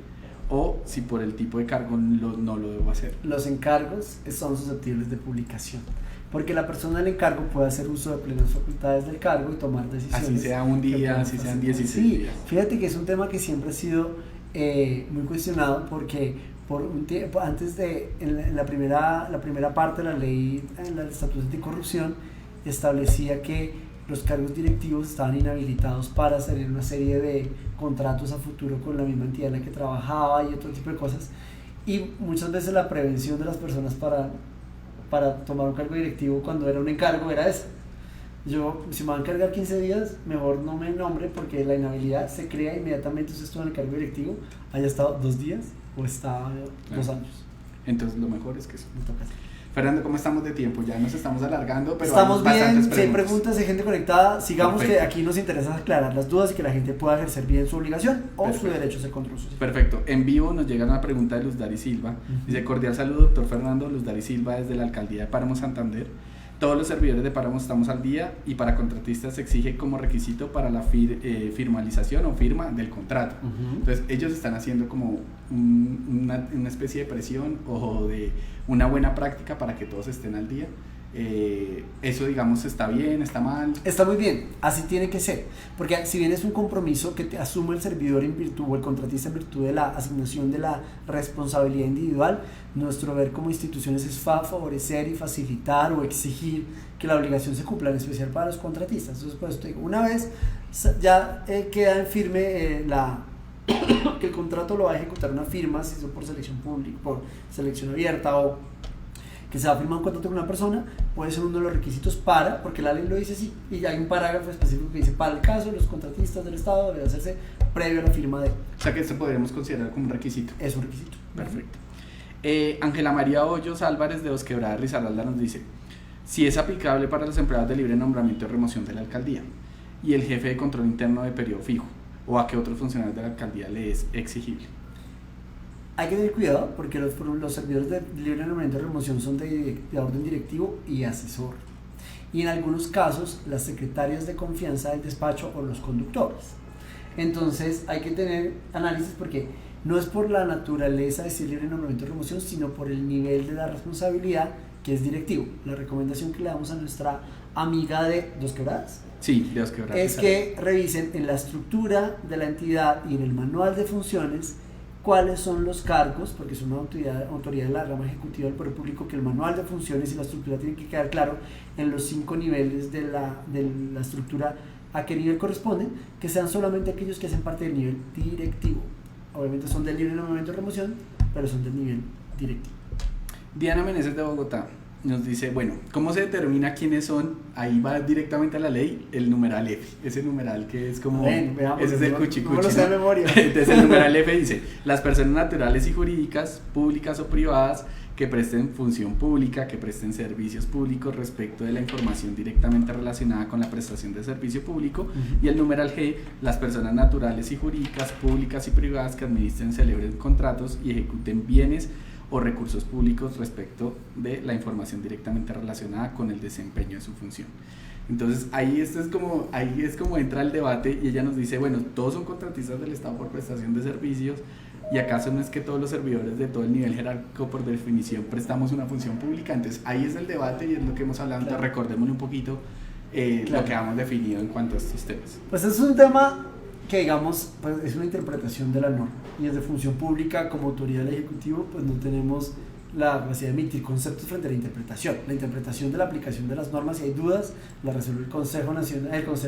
Speaker 1: o si por el tipo de cargo no lo debo hacer.
Speaker 2: Los encargos son susceptibles de publicación, porque la persona del encargo puede hacer uso de plenas facultades del cargo y tomar decisiones.
Speaker 1: Así sea un día, así sean 16 días.
Speaker 2: Fíjate que es un tema que siempre ha sido muy cuestionado, porque por un tiempo, antes de en la primera parte de la ley, en el Estatuto Anticorrupción, establecía que los cargos directivos estaban inhabilitados para hacer una serie de contratos a futuro con la misma entidad en la que trabajaba y otro tipo de cosas, y muchas veces la prevención de las personas para tomar un cargo directivo cuando era un encargo era esa. Si me van a encargar 15 días, mejor no me nombre, porque la inhabilidad se crea inmediatamente. Usted estuvo en el cargo directivo, haya estado 2 días o está 2 años.
Speaker 1: Entonces lo mejor es que eso. Fernando, ¿cómo estamos de tiempo? Ya nos estamos alargando, pero
Speaker 2: estamos
Speaker 1: hay
Speaker 2: bien.
Speaker 1: Si
Speaker 2: hay preguntas de gente conectada, sigamos.
Speaker 1: Perfecto.
Speaker 2: Que aquí nos interesa aclarar las dudas y que la gente pueda ejercer bien su obligación o
Speaker 1: Perfecto.
Speaker 2: su derecho a ser control social.
Speaker 1: Perfecto. En vivo nos llega una pregunta de Luz Dari Silva. Dice: cordial saludo, doctor Fernando. Luz Dari Silva desde la alcaldía de Páramo, Santander. Todos los servidores de Páramo estamos al día, y para contratistas se exige como requisito para la firmalización o firma del contrato. Entonces ellos están haciendo como una especie de presión o de una buena práctica para que todos estén al día. Eso, digamos, está bien, está mal.
Speaker 2: Está muy bien, así tiene que ser, porque si bien es un compromiso que te asume el servidor en virtud, o el contratista en virtud de la asignación de la responsabilidad individual, nuestro ver como instituciones es favorecer y facilitar o exigir que la obligación se cumpla, en especial para los contratistas. Entonces, por eso te digo, una vez ya queda en firme que el contrato lo va a ejecutar una firma, si es por selección pública, por selección abierta, o que se va a firmar un contrato con una persona, puede ser uno de los requisitos porque la ley lo dice así, y hay un parágrafo específico que dice: para el caso de los contratistas del Estado debe hacerse previo a la firma de.
Speaker 1: O sea que esto podríamos considerar como un requisito.
Speaker 2: Es un requisito.
Speaker 1: Perfecto. Ángela María Hoyos Álvarez de Dos Quebradas, Risaralda, nos dice: si es aplicable para los empleados de libre nombramiento y remoción de la alcaldía y el jefe de control interno de periodo fijo, o a qué otros funcionarios de la alcaldía le es exigible.
Speaker 2: Hay que tener cuidado, porque los servidores de libre nombramiento y remoción son de orden directivo y asesor, y en algunos casos las secretarias de confianza del despacho o los conductores. Entonces hay que tener análisis, porque no es por la naturaleza de ser libre nombramiento y remoción, sino por el nivel de la responsabilidad, que es directivo. La recomendación que le damos a nuestra amiga de Dos Quebradas,
Speaker 1: sí, de Dos Quebradas,
Speaker 2: es que revisen en la estructura de la entidad y en el manual de funciones cuáles son los cargos, porque es una autoridad de la rama ejecutiva del Poder Público, que el manual de funciones y la estructura tienen que quedar claro en los 5 niveles de la estructura, a qué nivel corresponden, que sean solamente aquellos que hacen parte del nivel directivo. Obviamente son del libre nombramiento de remoción, pero son del nivel directivo.
Speaker 1: Diana Meneses de Bogotá nos dice, bueno, ¿cómo se determina quiénes son? Ahí va directamente a la ley el numeral F, ese numeral que es como,
Speaker 2: veamos,
Speaker 1: ese es el cuchicuchi,
Speaker 2: no lo sé de memoria.
Speaker 1: Entonces el numeral F dice, las personas naturales y jurídicas, públicas o privadas, que presten función pública, que presten servicios públicos respecto de la información directamente relacionada con la prestación de servicio público, y el numeral G, las personas naturales y jurídicas, públicas y privadas que administren, celebren contratos y ejecuten bienes o recursos públicos respecto de la información directamente relacionada con el desempeño de su función. Entonces ahí es como entra el debate, y ella nos dice, bueno, todos son contratistas del Estado por prestación de servicios, y acaso no es que todos los servidores de todo el nivel jerárquico por definición prestamos una función pública. Entonces ahí es el debate y es lo que hemos hablado. Claro. Entonces recordémosle un poquito lo que hemos definido en cuanto a estos temas.
Speaker 2: Pues es un tema que, digamos, pues es una interpretación de la norma, y desde función pública como autoridad del Ejecutivo pues no tenemos la capacidad de emitir conceptos frente a la interpretación de la aplicación de las normas. Si hay dudas, la resuelve el Consejo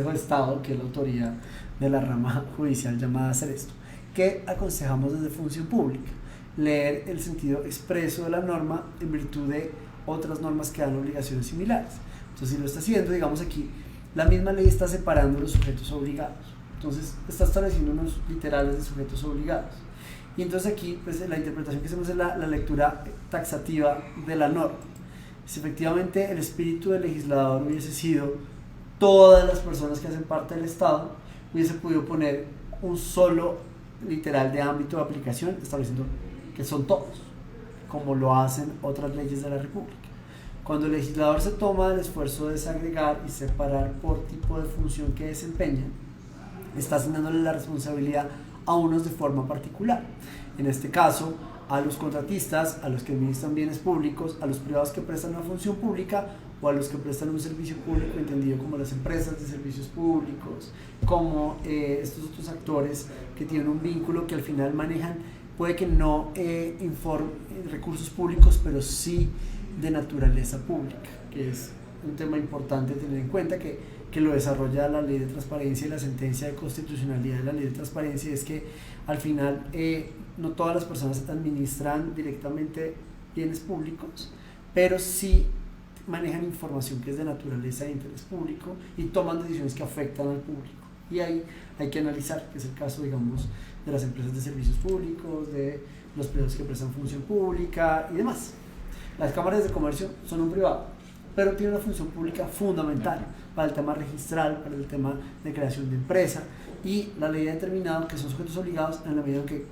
Speaker 2: de Estado, que es la autoridad de la rama judicial llamada a hacer esto. ¿Qué aconsejamos desde función pública? Leer el sentido expreso de la norma en virtud de otras normas que dan obligaciones similares. Entonces, si lo está haciendo, digamos aquí, la misma ley está separando los sujetos obligados. Entonces, está estableciendo unos literales de sujetos obligados. Y entonces aquí, pues la interpretación que hacemos es la lectura taxativa de la norma. Si efectivamente el espíritu del legislador hubiese sido todas las personas que hacen parte del Estado, hubiese podido poner un solo literal de ámbito de aplicación, estableciendo que son todos, como lo hacen otras leyes de la República. Cuando el legislador se toma el esfuerzo de desagregar y separar por tipo de función que desempeña, está asignándole la responsabilidad a unos de forma particular. En este caso, a los contratistas, a los que administran bienes públicos, a los privados que prestan una función pública, o a los que prestan un servicio público entendido como las empresas de servicios públicos, como estos otros actores que tienen un vínculo que al final manejan, puede que no recursos públicos, pero sí de naturaleza pública, que es un tema importante tener en cuenta, que lo desarrolla la ley de transparencia y la sentencia de constitucionalidad de la ley de transparencia. Es que al final no todas las personas administran directamente bienes públicos, pero sí manejan información que es de naturaleza de interés público y toman decisiones que afectan al público. Y ahí hay que analizar, que es el caso, digamos, de las empresas de servicios públicos, de los privados que prestan función pública y demás. Las cámaras de comercio son un privado, pero tienen una función pública fundamental para el tema registral, para el tema de creación de empresa, y la ley ha determinado que son sujetos obligados en la medida en que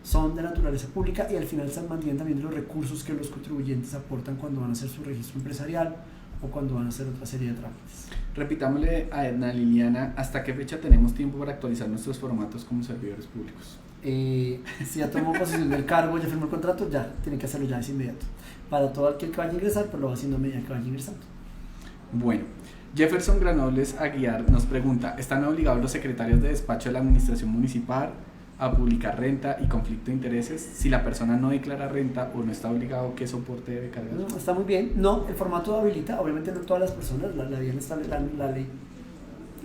Speaker 2: son de naturaleza pública, y al final se mantienen también los recursos que los contribuyentes aportan cuando van a hacer su registro empresarial o cuando van a hacer otra serie de trámites.
Speaker 1: Repitámosle a Edna Liliana, ¿hasta qué fecha tenemos tiempo para actualizar nuestros formatos como servidores públicos?
Speaker 2: Si ya tomó posesión del cargo, ya firmó el contrato, ya tiene que hacerlo, ya es inmediato. Para todo aquel que vaya a ingresar, pues lo va haciendo a medida que vaya ingresando.
Speaker 1: Bueno, Jefferson Granobles Aguiar nos pregunta, ¿están obligados los secretarios de despacho de la administración municipal a publicar renta y conflicto de intereses? Si la persona no declara renta o no está obligado, ¿qué soporte debe cargar?
Speaker 2: No, está muy bien. No, el formato habilita, obviamente no todas las personas, la ley, el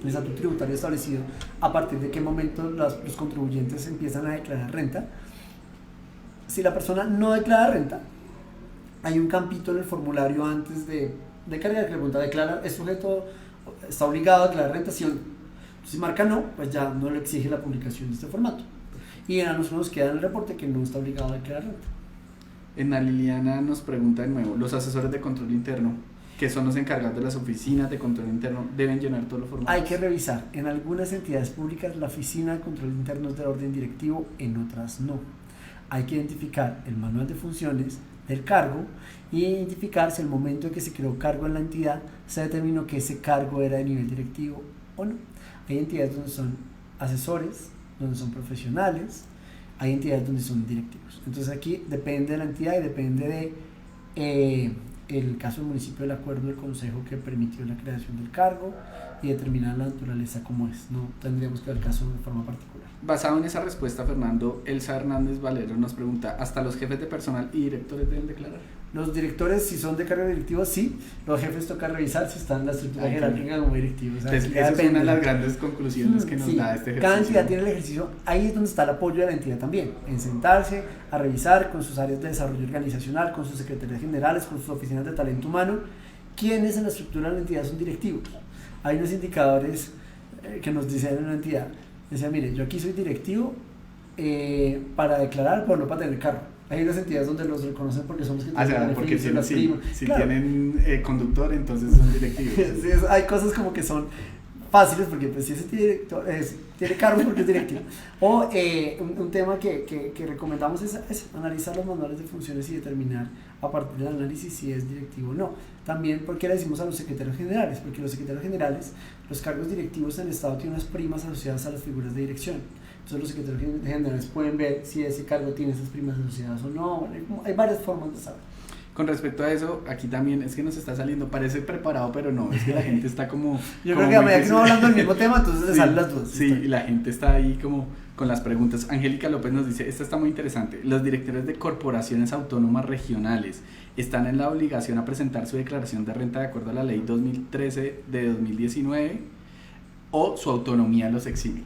Speaker 2: estatuto tributario establecido a partir de qué momento los contribuyentes empiezan a declarar renta. Si la persona no declara renta, hay un campito en el formulario antes de cargar que le pregunta, ¿declara, es sujeto, está obligado a declarar renta? Sí o no. Si marca no, pues ya no le exige la publicación de este formato. Y a nosotros nos queda en el reporte que no está obligado a declarar renta.
Speaker 1: Ana Liliana nos pregunta de nuevo, ¿los asesores de control interno, que son los encargados de las oficinas de control interno, deben llenar todos los formatos?
Speaker 2: Hay que revisar. En algunas entidades públicas la oficina de control interno es del orden directivo, en otras no. Hay que identificar el manual de funciones del cargo y identificar si al momento en que se creó cargo en la entidad se determinó que ese cargo era de nivel directivo o no. Hay entidades donde son asesores, donde son profesionales, hay entidades donde son directivos. Entonces aquí depende de la entidad y depende de el caso del municipio, el acuerdo del consejo que permitió la creación del cargo y determinar la naturaleza como es. No tendríamos que ver el caso de forma particular.
Speaker 1: Basado en esa respuesta, Fernando, Elsa Hernández Valero nos pregunta, ¿hasta los jefes de personal y directores deben declarar?
Speaker 2: Los directores, si son de cargo directivo, sí. Los jefes toca revisar si están en la estructura jerárquica como directivos. O sea,
Speaker 1: esa es una de las grandes conclusiones que nos da este ejercicio.
Speaker 2: Cada entidad tiene el ejercicio, ahí es donde está el apoyo de la entidad también, en sentarse a revisar con sus áreas de desarrollo organizacional, con sus secretarías generales, con sus oficinas de talento humano, quiénes en la estructura de la entidad son directivos. Hay unos indicadores que nos dicen en una entidad, decía, mire, yo aquí soy directivo para declarar, pero no para tener cargo. Hay unas entidades donde los reconocen porque son los que
Speaker 1: tienen porque si
Speaker 2: claro.
Speaker 1: Tienen conductor, entonces son directivos.
Speaker 2: Sí, hay cosas como que son fáciles porque pues si ese director tiene cargo porque es directivo. O un tema que recomendamos es analizar los manuales de funciones y determinar a partir del análisis si es directivo o no. También porque le decimos a los secretarios generales, porque los secretarios generales, los cargos directivos en el Estado tienen unas primas asociadas a las figuras de dirección. Entonces los secretarios generales pueden ver si ese cargo tiene esas primas asociadas o no. Hay varias formas de saber.
Speaker 1: Con respecto a eso, aquí también es que nos está saliendo, parece preparado, pero no, es que la gente está como...
Speaker 2: Yo creo que a medida que no va hablando del mismo tema, entonces le salen las dudas.
Speaker 1: Sí, y la gente está ahí como con las preguntas. Angélica López nos dice, esta está muy interesante, los directores de corporaciones autónomas regionales están en la obligación a presentar su declaración de renta de acuerdo a la ley 2013 de 2019 o su autonomía los exime.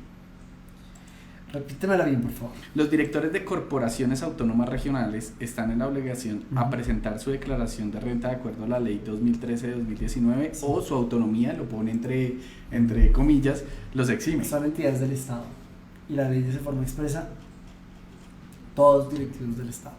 Speaker 2: Repítemela bien, por favor.
Speaker 1: Los directores de corporaciones autónomas regionales están en la obligación a presentar su declaración de renta de acuerdo a la ley 2013 de 2019 o su autonomía, lo pone entre comillas, los exime.
Speaker 2: Son entidades del Estado y la ley dice de forma expresa todos directivos del Estado.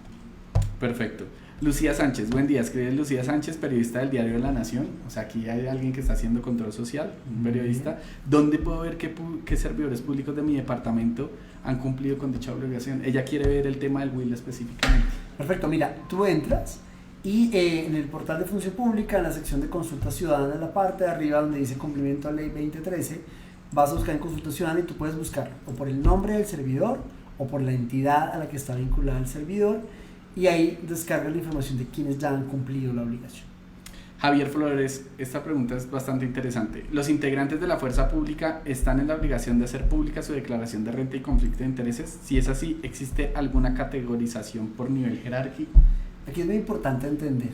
Speaker 1: Perfecto. Lucía Sánchez, buen día, escribe Lucía Sánchez, periodista del diario La Nación, o sea, aquí hay alguien que está haciendo control social, un periodista. ¿Dónde puedo ver qué servidores públicos de mi departamento han cumplido con dicha obligación? Ella quiere ver el tema del WIL específicamente.
Speaker 2: Perfecto, mira, tú entras y en el portal de Función Pública, en la sección de Consulta Ciudadana, en la parte de arriba donde dice Cumplimiento a Ley 2013, vas a buscar en Consulta Ciudadana y tú puedes buscar o por el nombre del servidor o por la entidad a la que está vinculada el servidor, y ahí descarga la información de quienes ya han cumplido la obligación.
Speaker 1: Javier Flores, esta pregunta es bastante interesante. ¿Los integrantes de la fuerza pública están en la obligación de hacer pública su declaración de renta y conflicto de intereses? Si es así, ¿existe alguna categorización por nivel jerárquico?
Speaker 2: Aquí es muy importante entender,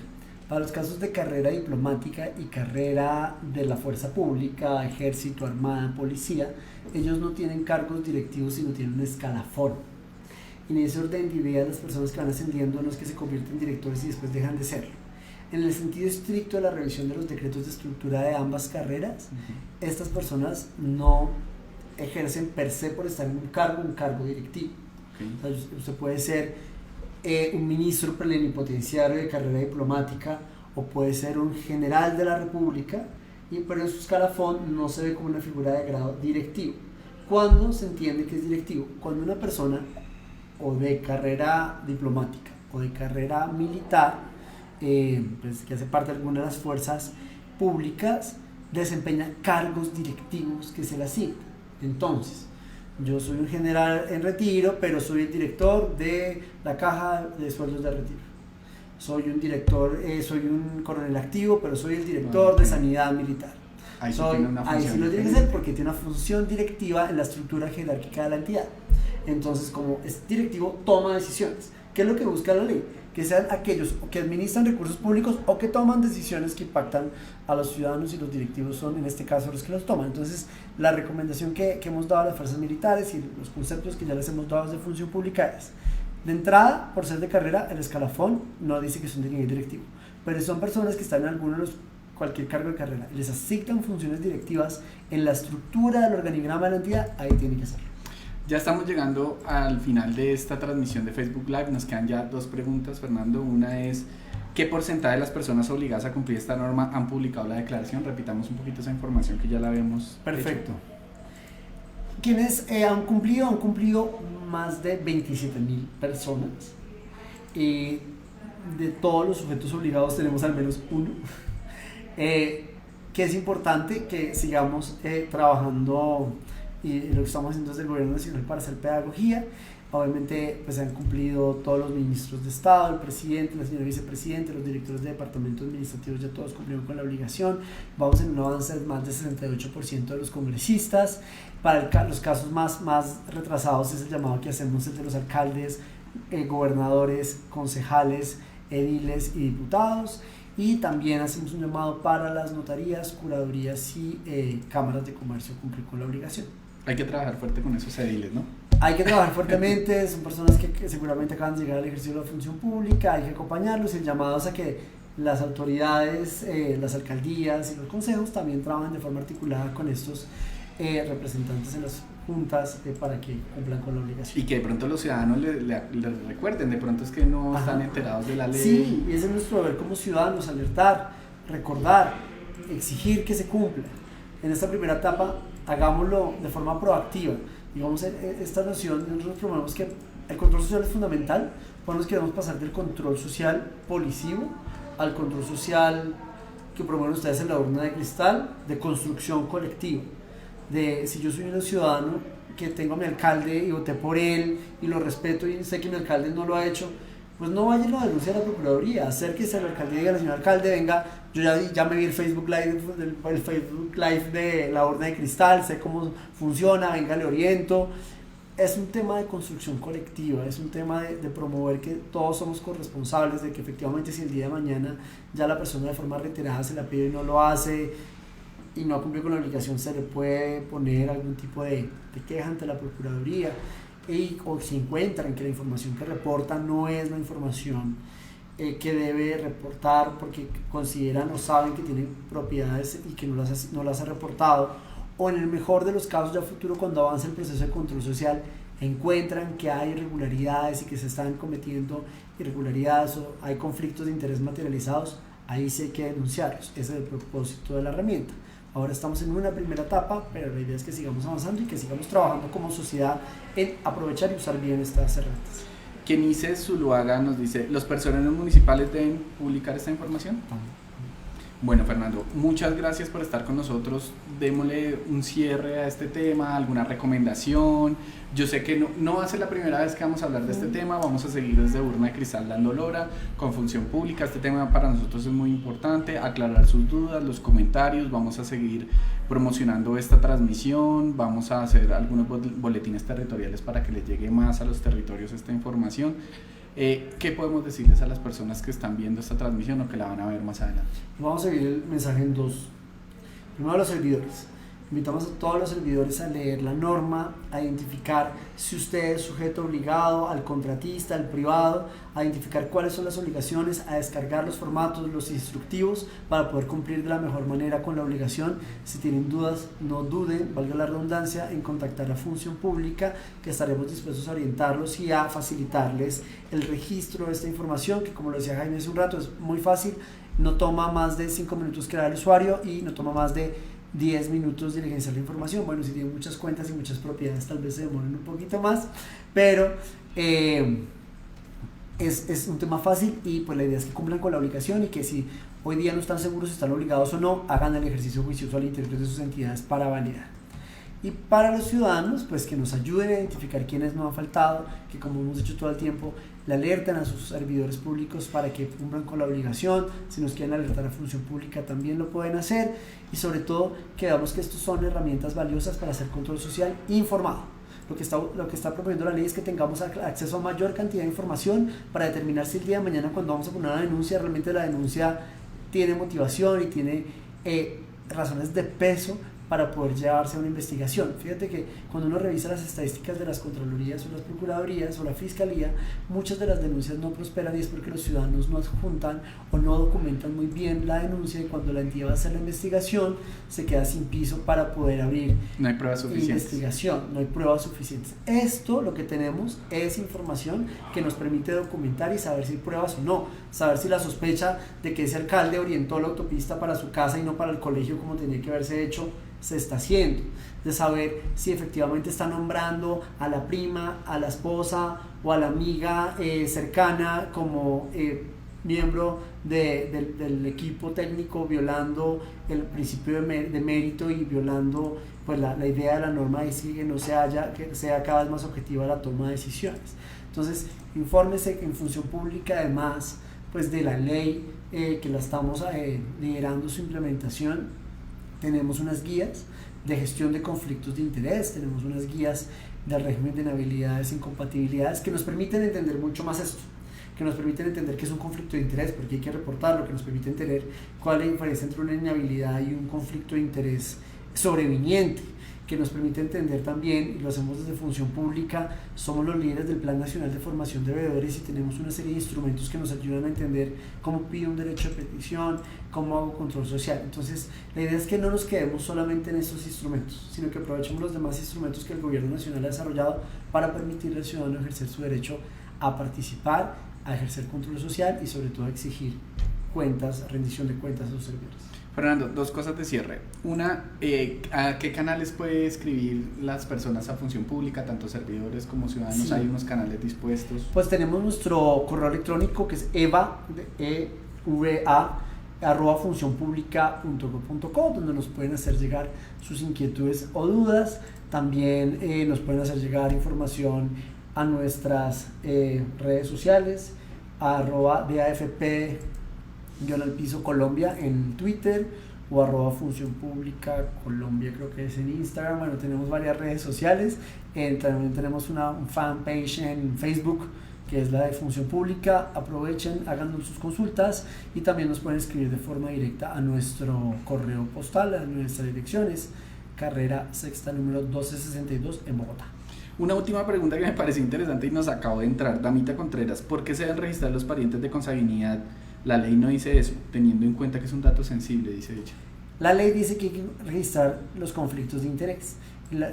Speaker 2: para los casos de carrera diplomática y carrera de la fuerza pública, ejército, armada, policía, ellos no tienen cargos directivos, sino tienen un escalafón. En ese orden de ideas, las personas que van ascendiendo son los que se convierten en directores y después dejan de serlo. En el sentido estricto de la revisión de los decretos de estructura de ambas carreras, estas personas no ejercen per se por estar en un cargo directivo. O sea, usted puede ser un ministro plenipotenciario de carrera diplomática o puede ser un general de la República, pero en su escalafón no se ve como una figura de grado directivo. ¿Cuándo se entiende que es directivo? Cuando una persona o de carrera diplomática o de carrera militar, pues, que hace parte de alguna de las fuerzas públicas, desempeña cargos directivos que se le asignan. Entonces, yo soy un general en retiro, pero soy el director de la caja de sueldos de retiro. Soy un director, soy un coronel activo, pero soy el director de sanidad militar.
Speaker 1: Ahí sí lo
Speaker 2: tiene que ser porque tiene una función directiva en la estructura jerárquica de la entidad. Entonces, como es directivo, toma decisiones. ¿Qué es lo que busca la ley? Que sean aquellos que administran recursos públicos o que toman decisiones que impactan a los ciudadanos, y los directivos son en este caso los que los toman. Entonces, la recomendación que hemos dado a las fuerzas militares y los conceptos que ya les hemos dado de función pública es: de entrada, por ser de carrera, el escalafón no dice que son de nivel directivo, pero son personas que están en cualquier cargo de carrera y les asignan funciones directivas en la estructura del organigrama de la entidad, ahí tiene que ser.
Speaker 1: Ya estamos llegando al final de esta transmisión de Facebook Live. Nos quedan ya dos preguntas, Fernando. Una es, ¿qué porcentaje de las personas obligadas a cumplir esta norma han publicado la declaración? Repitamos un poquito esa información que ya la habíamos
Speaker 2: Perfecto.
Speaker 1: hecho.
Speaker 2: ¿Quiénes han cumplido? Han cumplido más de 27,000 personas. De todos los sujetos obligados tenemos al menos uno. Que es importante que sigamos trabajando, y lo que estamos haciendo desde el Gobierno Nacional para hacer pedagogía. Obviamente pues han cumplido todos los ministros de Estado, el presidente, la señora vicepresidenta, los directores de departamentos administrativos, ya todos cumplieron con la obligación. Vamos en un avance de más del 68% de los congresistas. Para los casos más retrasados es el llamado que hacemos el de los alcaldes, gobernadores, concejales, ediles y diputados. Y también hacemos un llamado para las notarías, curadurías y cámaras de comercio a cumplir con la obligación.
Speaker 1: Hay que trabajar fuerte con esos ediles, ¿no?
Speaker 2: Hay que trabajar fuertemente, son personas que seguramente acaban de llegar al ejercicio de la función pública, hay que acompañarlos. El llamado es a que las autoridades, las alcaldías y los consejos también trabajen de forma articulada con estos representantes en las juntas para que cumplan con la obligación.
Speaker 1: Y que de pronto los ciudadanos le recuerden, de pronto es que no están enterados de la ley.
Speaker 2: Sí, y ese es nuestro deber como ciudadanos, alertar, recordar, exigir que se cumpla. En esta primera etapa, hagámoslo de forma proactiva. Digamos, esta noción, nosotros promovemos que el control social es fundamental, pues nos queremos pasar del control social policivo al control social que promueven ustedes en la urna de cristal, de construcción colectiva. De si yo soy un ciudadano que tengo a mi alcalde y voté por él y lo respeto y sé que mi alcalde no lo ha hecho, pues no vaya y lo denuncie a la Procuraduría, acérquese a la alcaldía y diga, señor alcalde, venga, yo ya me vi el Facebook Live de la urna de cristal, sé cómo funciona, venga, le oriento. Es un tema de construcción colectiva, es un tema de promover que todos somos corresponsables, de que efectivamente si el día de mañana ya la persona de forma reiterada se la pide y no lo hace y no cumple con la obligación, se le puede poner algún tipo de queja ante la Procuraduría. O si encuentran que la información que reporta no es la información que debe reportar porque consideran o saben que tienen propiedades y que no las ha reportado, o en el mejor de los casos ya futuro, cuando avance el proceso de control social, encuentran que hay irregularidades y que se están cometiendo irregularidades o hay conflictos de interés materializados, ahí sí hay que denunciarlos. Ese es el propósito de la herramienta. Ahora estamos en una primera etapa, pero la idea es que sigamos avanzando y que sigamos trabajando como sociedad en aprovechar y usar bien estas herramientas.
Speaker 1: Kenice Zuluaga nos dice, ¿los personeros municipales deben publicar esta información? Bueno, Fernando, muchas gracias por estar con nosotros. Démosle un cierre a este tema, alguna recomendación. Yo sé que no va a ser la primera vez que vamos a hablar de este tema, vamos a seguir desde Urna de Cristal dando lora, con función pública. Este tema para nosotros es muy importante, aclarar sus dudas, los comentarios, vamos a seguir promocionando esta transmisión, vamos a hacer algunos boletines territoriales para que les llegue más a los territorios esta información. ¿Qué podemos decirles a las personas que están viendo esta transmisión o que la van a ver más adelante?
Speaker 2: Vamos a seguir el mensaje en dos. Primero, a los servidores. Invitamos a todos los servidores a leer la norma, a identificar si usted es sujeto obligado, al contratista, al privado, a identificar cuáles son las obligaciones, a descargar los formatos, los instructivos para poder cumplir de la mejor manera con la obligación. Si tienen dudas, no duden, valga la redundancia, en contactar a Función Pública, que estaremos dispuestos a orientarlos y a facilitarles el registro de esta información, que como lo decía Jaime hace un rato, es muy fácil, no toma más de 5 minutos crear el usuario y no toma más de 10 minutos diligenciar la información. Bueno, si tienen muchas cuentas y muchas propiedades tal vez se demoren un poquito más, pero es un tema fácil y pues la idea es que cumplan con la obligación y que si hoy día no están seguros si están obligados o no, hagan el ejercicio juicioso al interior de sus entidades para validar. Y para los ciudadanos, pues que nos ayuden a identificar quiénes no han faltado, que como hemos dicho todo el tiempo, le alerten a sus servidores públicos para que cumplan con la obligación. Si nos quieren alertar a Función Pública también lo pueden hacer, y sobre todo que veamos que estos son herramientas valiosas para hacer control social informado. Lo que está proponiendo la ley es que tengamos acceso a mayor cantidad de información para determinar si el día de mañana, cuando vamos a poner una denuncia, realmente la denuncia tiene motivación y tiene razones de peso para poder llevarse a una investigación. Fíjate que cuando uno revisa las estadísticas de las Contralorías o las Procuradurías o la Fiscalía, muchas de las denuncias no prosperan y es porque los ciudadanos no adjuntan o no documentan muy bien la denuncia, y cuando la entidad va a hacer la investigación se queda sin piso para poder abrir
Speaker 1: no hay pruebas suficientes.
Speaker 2: Investigación, no hay pruebas suficientes. Esto lo que tenemos es información que nos permite documentar y saber si hay pruebas o no, saber si la sospecha de que ese alcalde orientó la autopista para su casa y no para el colegio como tenía que haberse hecho se está haciendo, de saber si efectivamente está nombrando a la prima, a la esposa o a la amiga cercana como miembro del equipo técnico violando el principio de mérito y violando pues la idea de la norma de que no se haya, que sea cada vez más objetiva la toma de decisiones. Entonces, infórmese en Función Pública, además pues de la ley que la estamos liderando su implementación. Tenemos unas guías de gestión de conflictos de interés, tenemos unas guías del régimen de inhabilidades e incompatibilidades que nos permiten entender mucho más esto, que nos permiten entender qué es un conflicto de interés, porque hay que reportarlo, que nos permite entender cuál es la diferencia entre una inhabilidad y un conflicto de interés sobreviniente, que nos permite entender también, y lo hacemos desde Función Pública, somos los líderes del Plan Nacional de Formación de Veedores y tenemos una serie de instrumentos que nos ayudan a entender cómo pido un derecho de petición, cómo hago control social. Entonces, la idea es que no nos quedemos solamente en esos instrumentos, sino que aprovechemos los demás instrumentos que el Gobierno Nacional ha desarrollado para permitirle al ciudadano ejercer su derecho a participar, a ejercer control social y sobre todo a exigir cuentas, rendición de cuentas a sus servidores.
Speaker 1: Fernando, dos cosas de cierre. Una, ¿a qué canales puede escribir las personas a Función Pública, tanto servidores como ciudadanos? Sí. ¿Hay unos canales dispuestos?
Speaker 2: Pues tenemos nuestro correo electrónico que es @funcionpublica.gov.co, donde nos pueden hacer llegar sus inquietudes o dudas. También nos pueden hacer llegar información a nuestras redes sociales, @DAFP_Colombia en Twitter o @Función Pública Colombia, creo que es en Instagram. Bueno, tenemos varias redes sociales. También tenemos un fanpage en Facebook que es la de Función Pública. Aprovechen, hagan sus consultas y también nos pueden escribir de forma directa a nuestro correo postal, a nuestras direcciones, Carrera Sexta número 1262 en Bogotá.
Speaker 1: Una última pregunta que me pareció interesante y nos acabó de entrar, Damita Contreras: ¿por qué se deben registrar los parientes de consanguinidad? La ley no dice eso, teniendo en cuenta que es un dato sensible, dice ella.
Speaker 2: La ley dice que hay que registrar los conflictos de interés.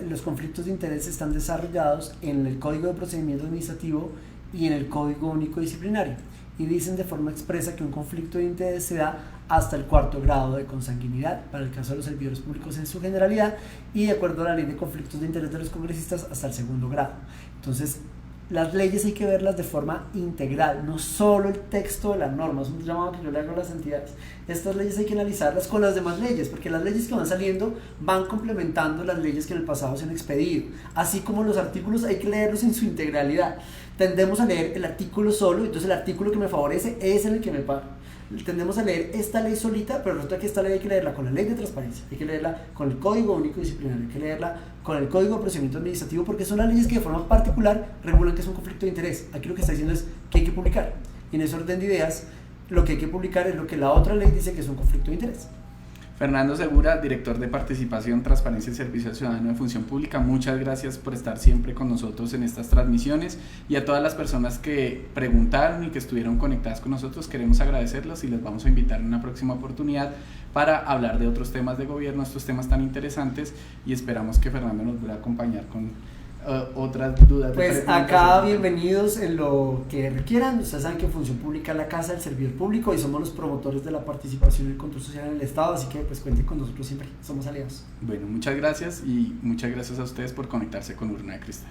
Speaker 2: Los conflictos de interés están desarrollados en el Código de Procedimiento Administrativo y en el Código Único Disciplinario, y dicen de forma expresa que un conflicto de interés se da hasta el 4º grado de consanguinidad para el caso de los servidores públicos en su generalidad, y de acuerdo a la ley de conflictos de interés de los congresistas hasta el 2º grado. Entonces, las leyes hay que verlas de forma integral, no solo el texto de la norma. Es un llamado que yo le hago a las entidades. Estas leyes hay que analizarlas con las demás leyes, porque las leyes que van saliendo van complementando las leyes que en el pasado se han expedido, así como los artículos hay que leerlos en su integralidad. Tendemos a leer el artículo solo, entonces el artículo que me favorece es en el que me paro. Tendemos a leer esta ley solita, pero resulta que esta ley hay que leerla con la ley de transparencia, hay que leerla con el Código Único Disciplinario, hay que leerla con el Código de Procedimiento Administrativo, porque son las leyes que de forma particular regulan que es un conflicto de interés. Aquí lo que está diciendo es que hay que publicar, y en ese orden de ideas lo que hay que publicar es lo que la otra ley dice que es un conflicto de interés.
Speaker 1: Fernando Segura, director de Participación, Transparencia y Servicio al Ciudadano de Función Pública, muchas gracias por estar siempre con nosotros en estas transmisiones, y a todas las personas que preguntaron y que estuvieron conectadas con nosotros queremos agradecerlos y les vamos a invitar en una próxima oportunidad para hablar de otros temas de gobierno, estos temas tan interesantes, y esperamos que Fernando nos pueda acompañar con otras dudas.
Speaker 2: Pues acá bienvenidos en lo que requieran. Ustedes saben que Función Pública es la casa del servidor público y somos los promotores de la participación y el control social en el Estado, así que pues cuenten con nosotros siempre, somos aliados.
Speaker 1: Bueno, muchas gracias, y muchas gracias a ustedes por conectarse con Urna de Cristal.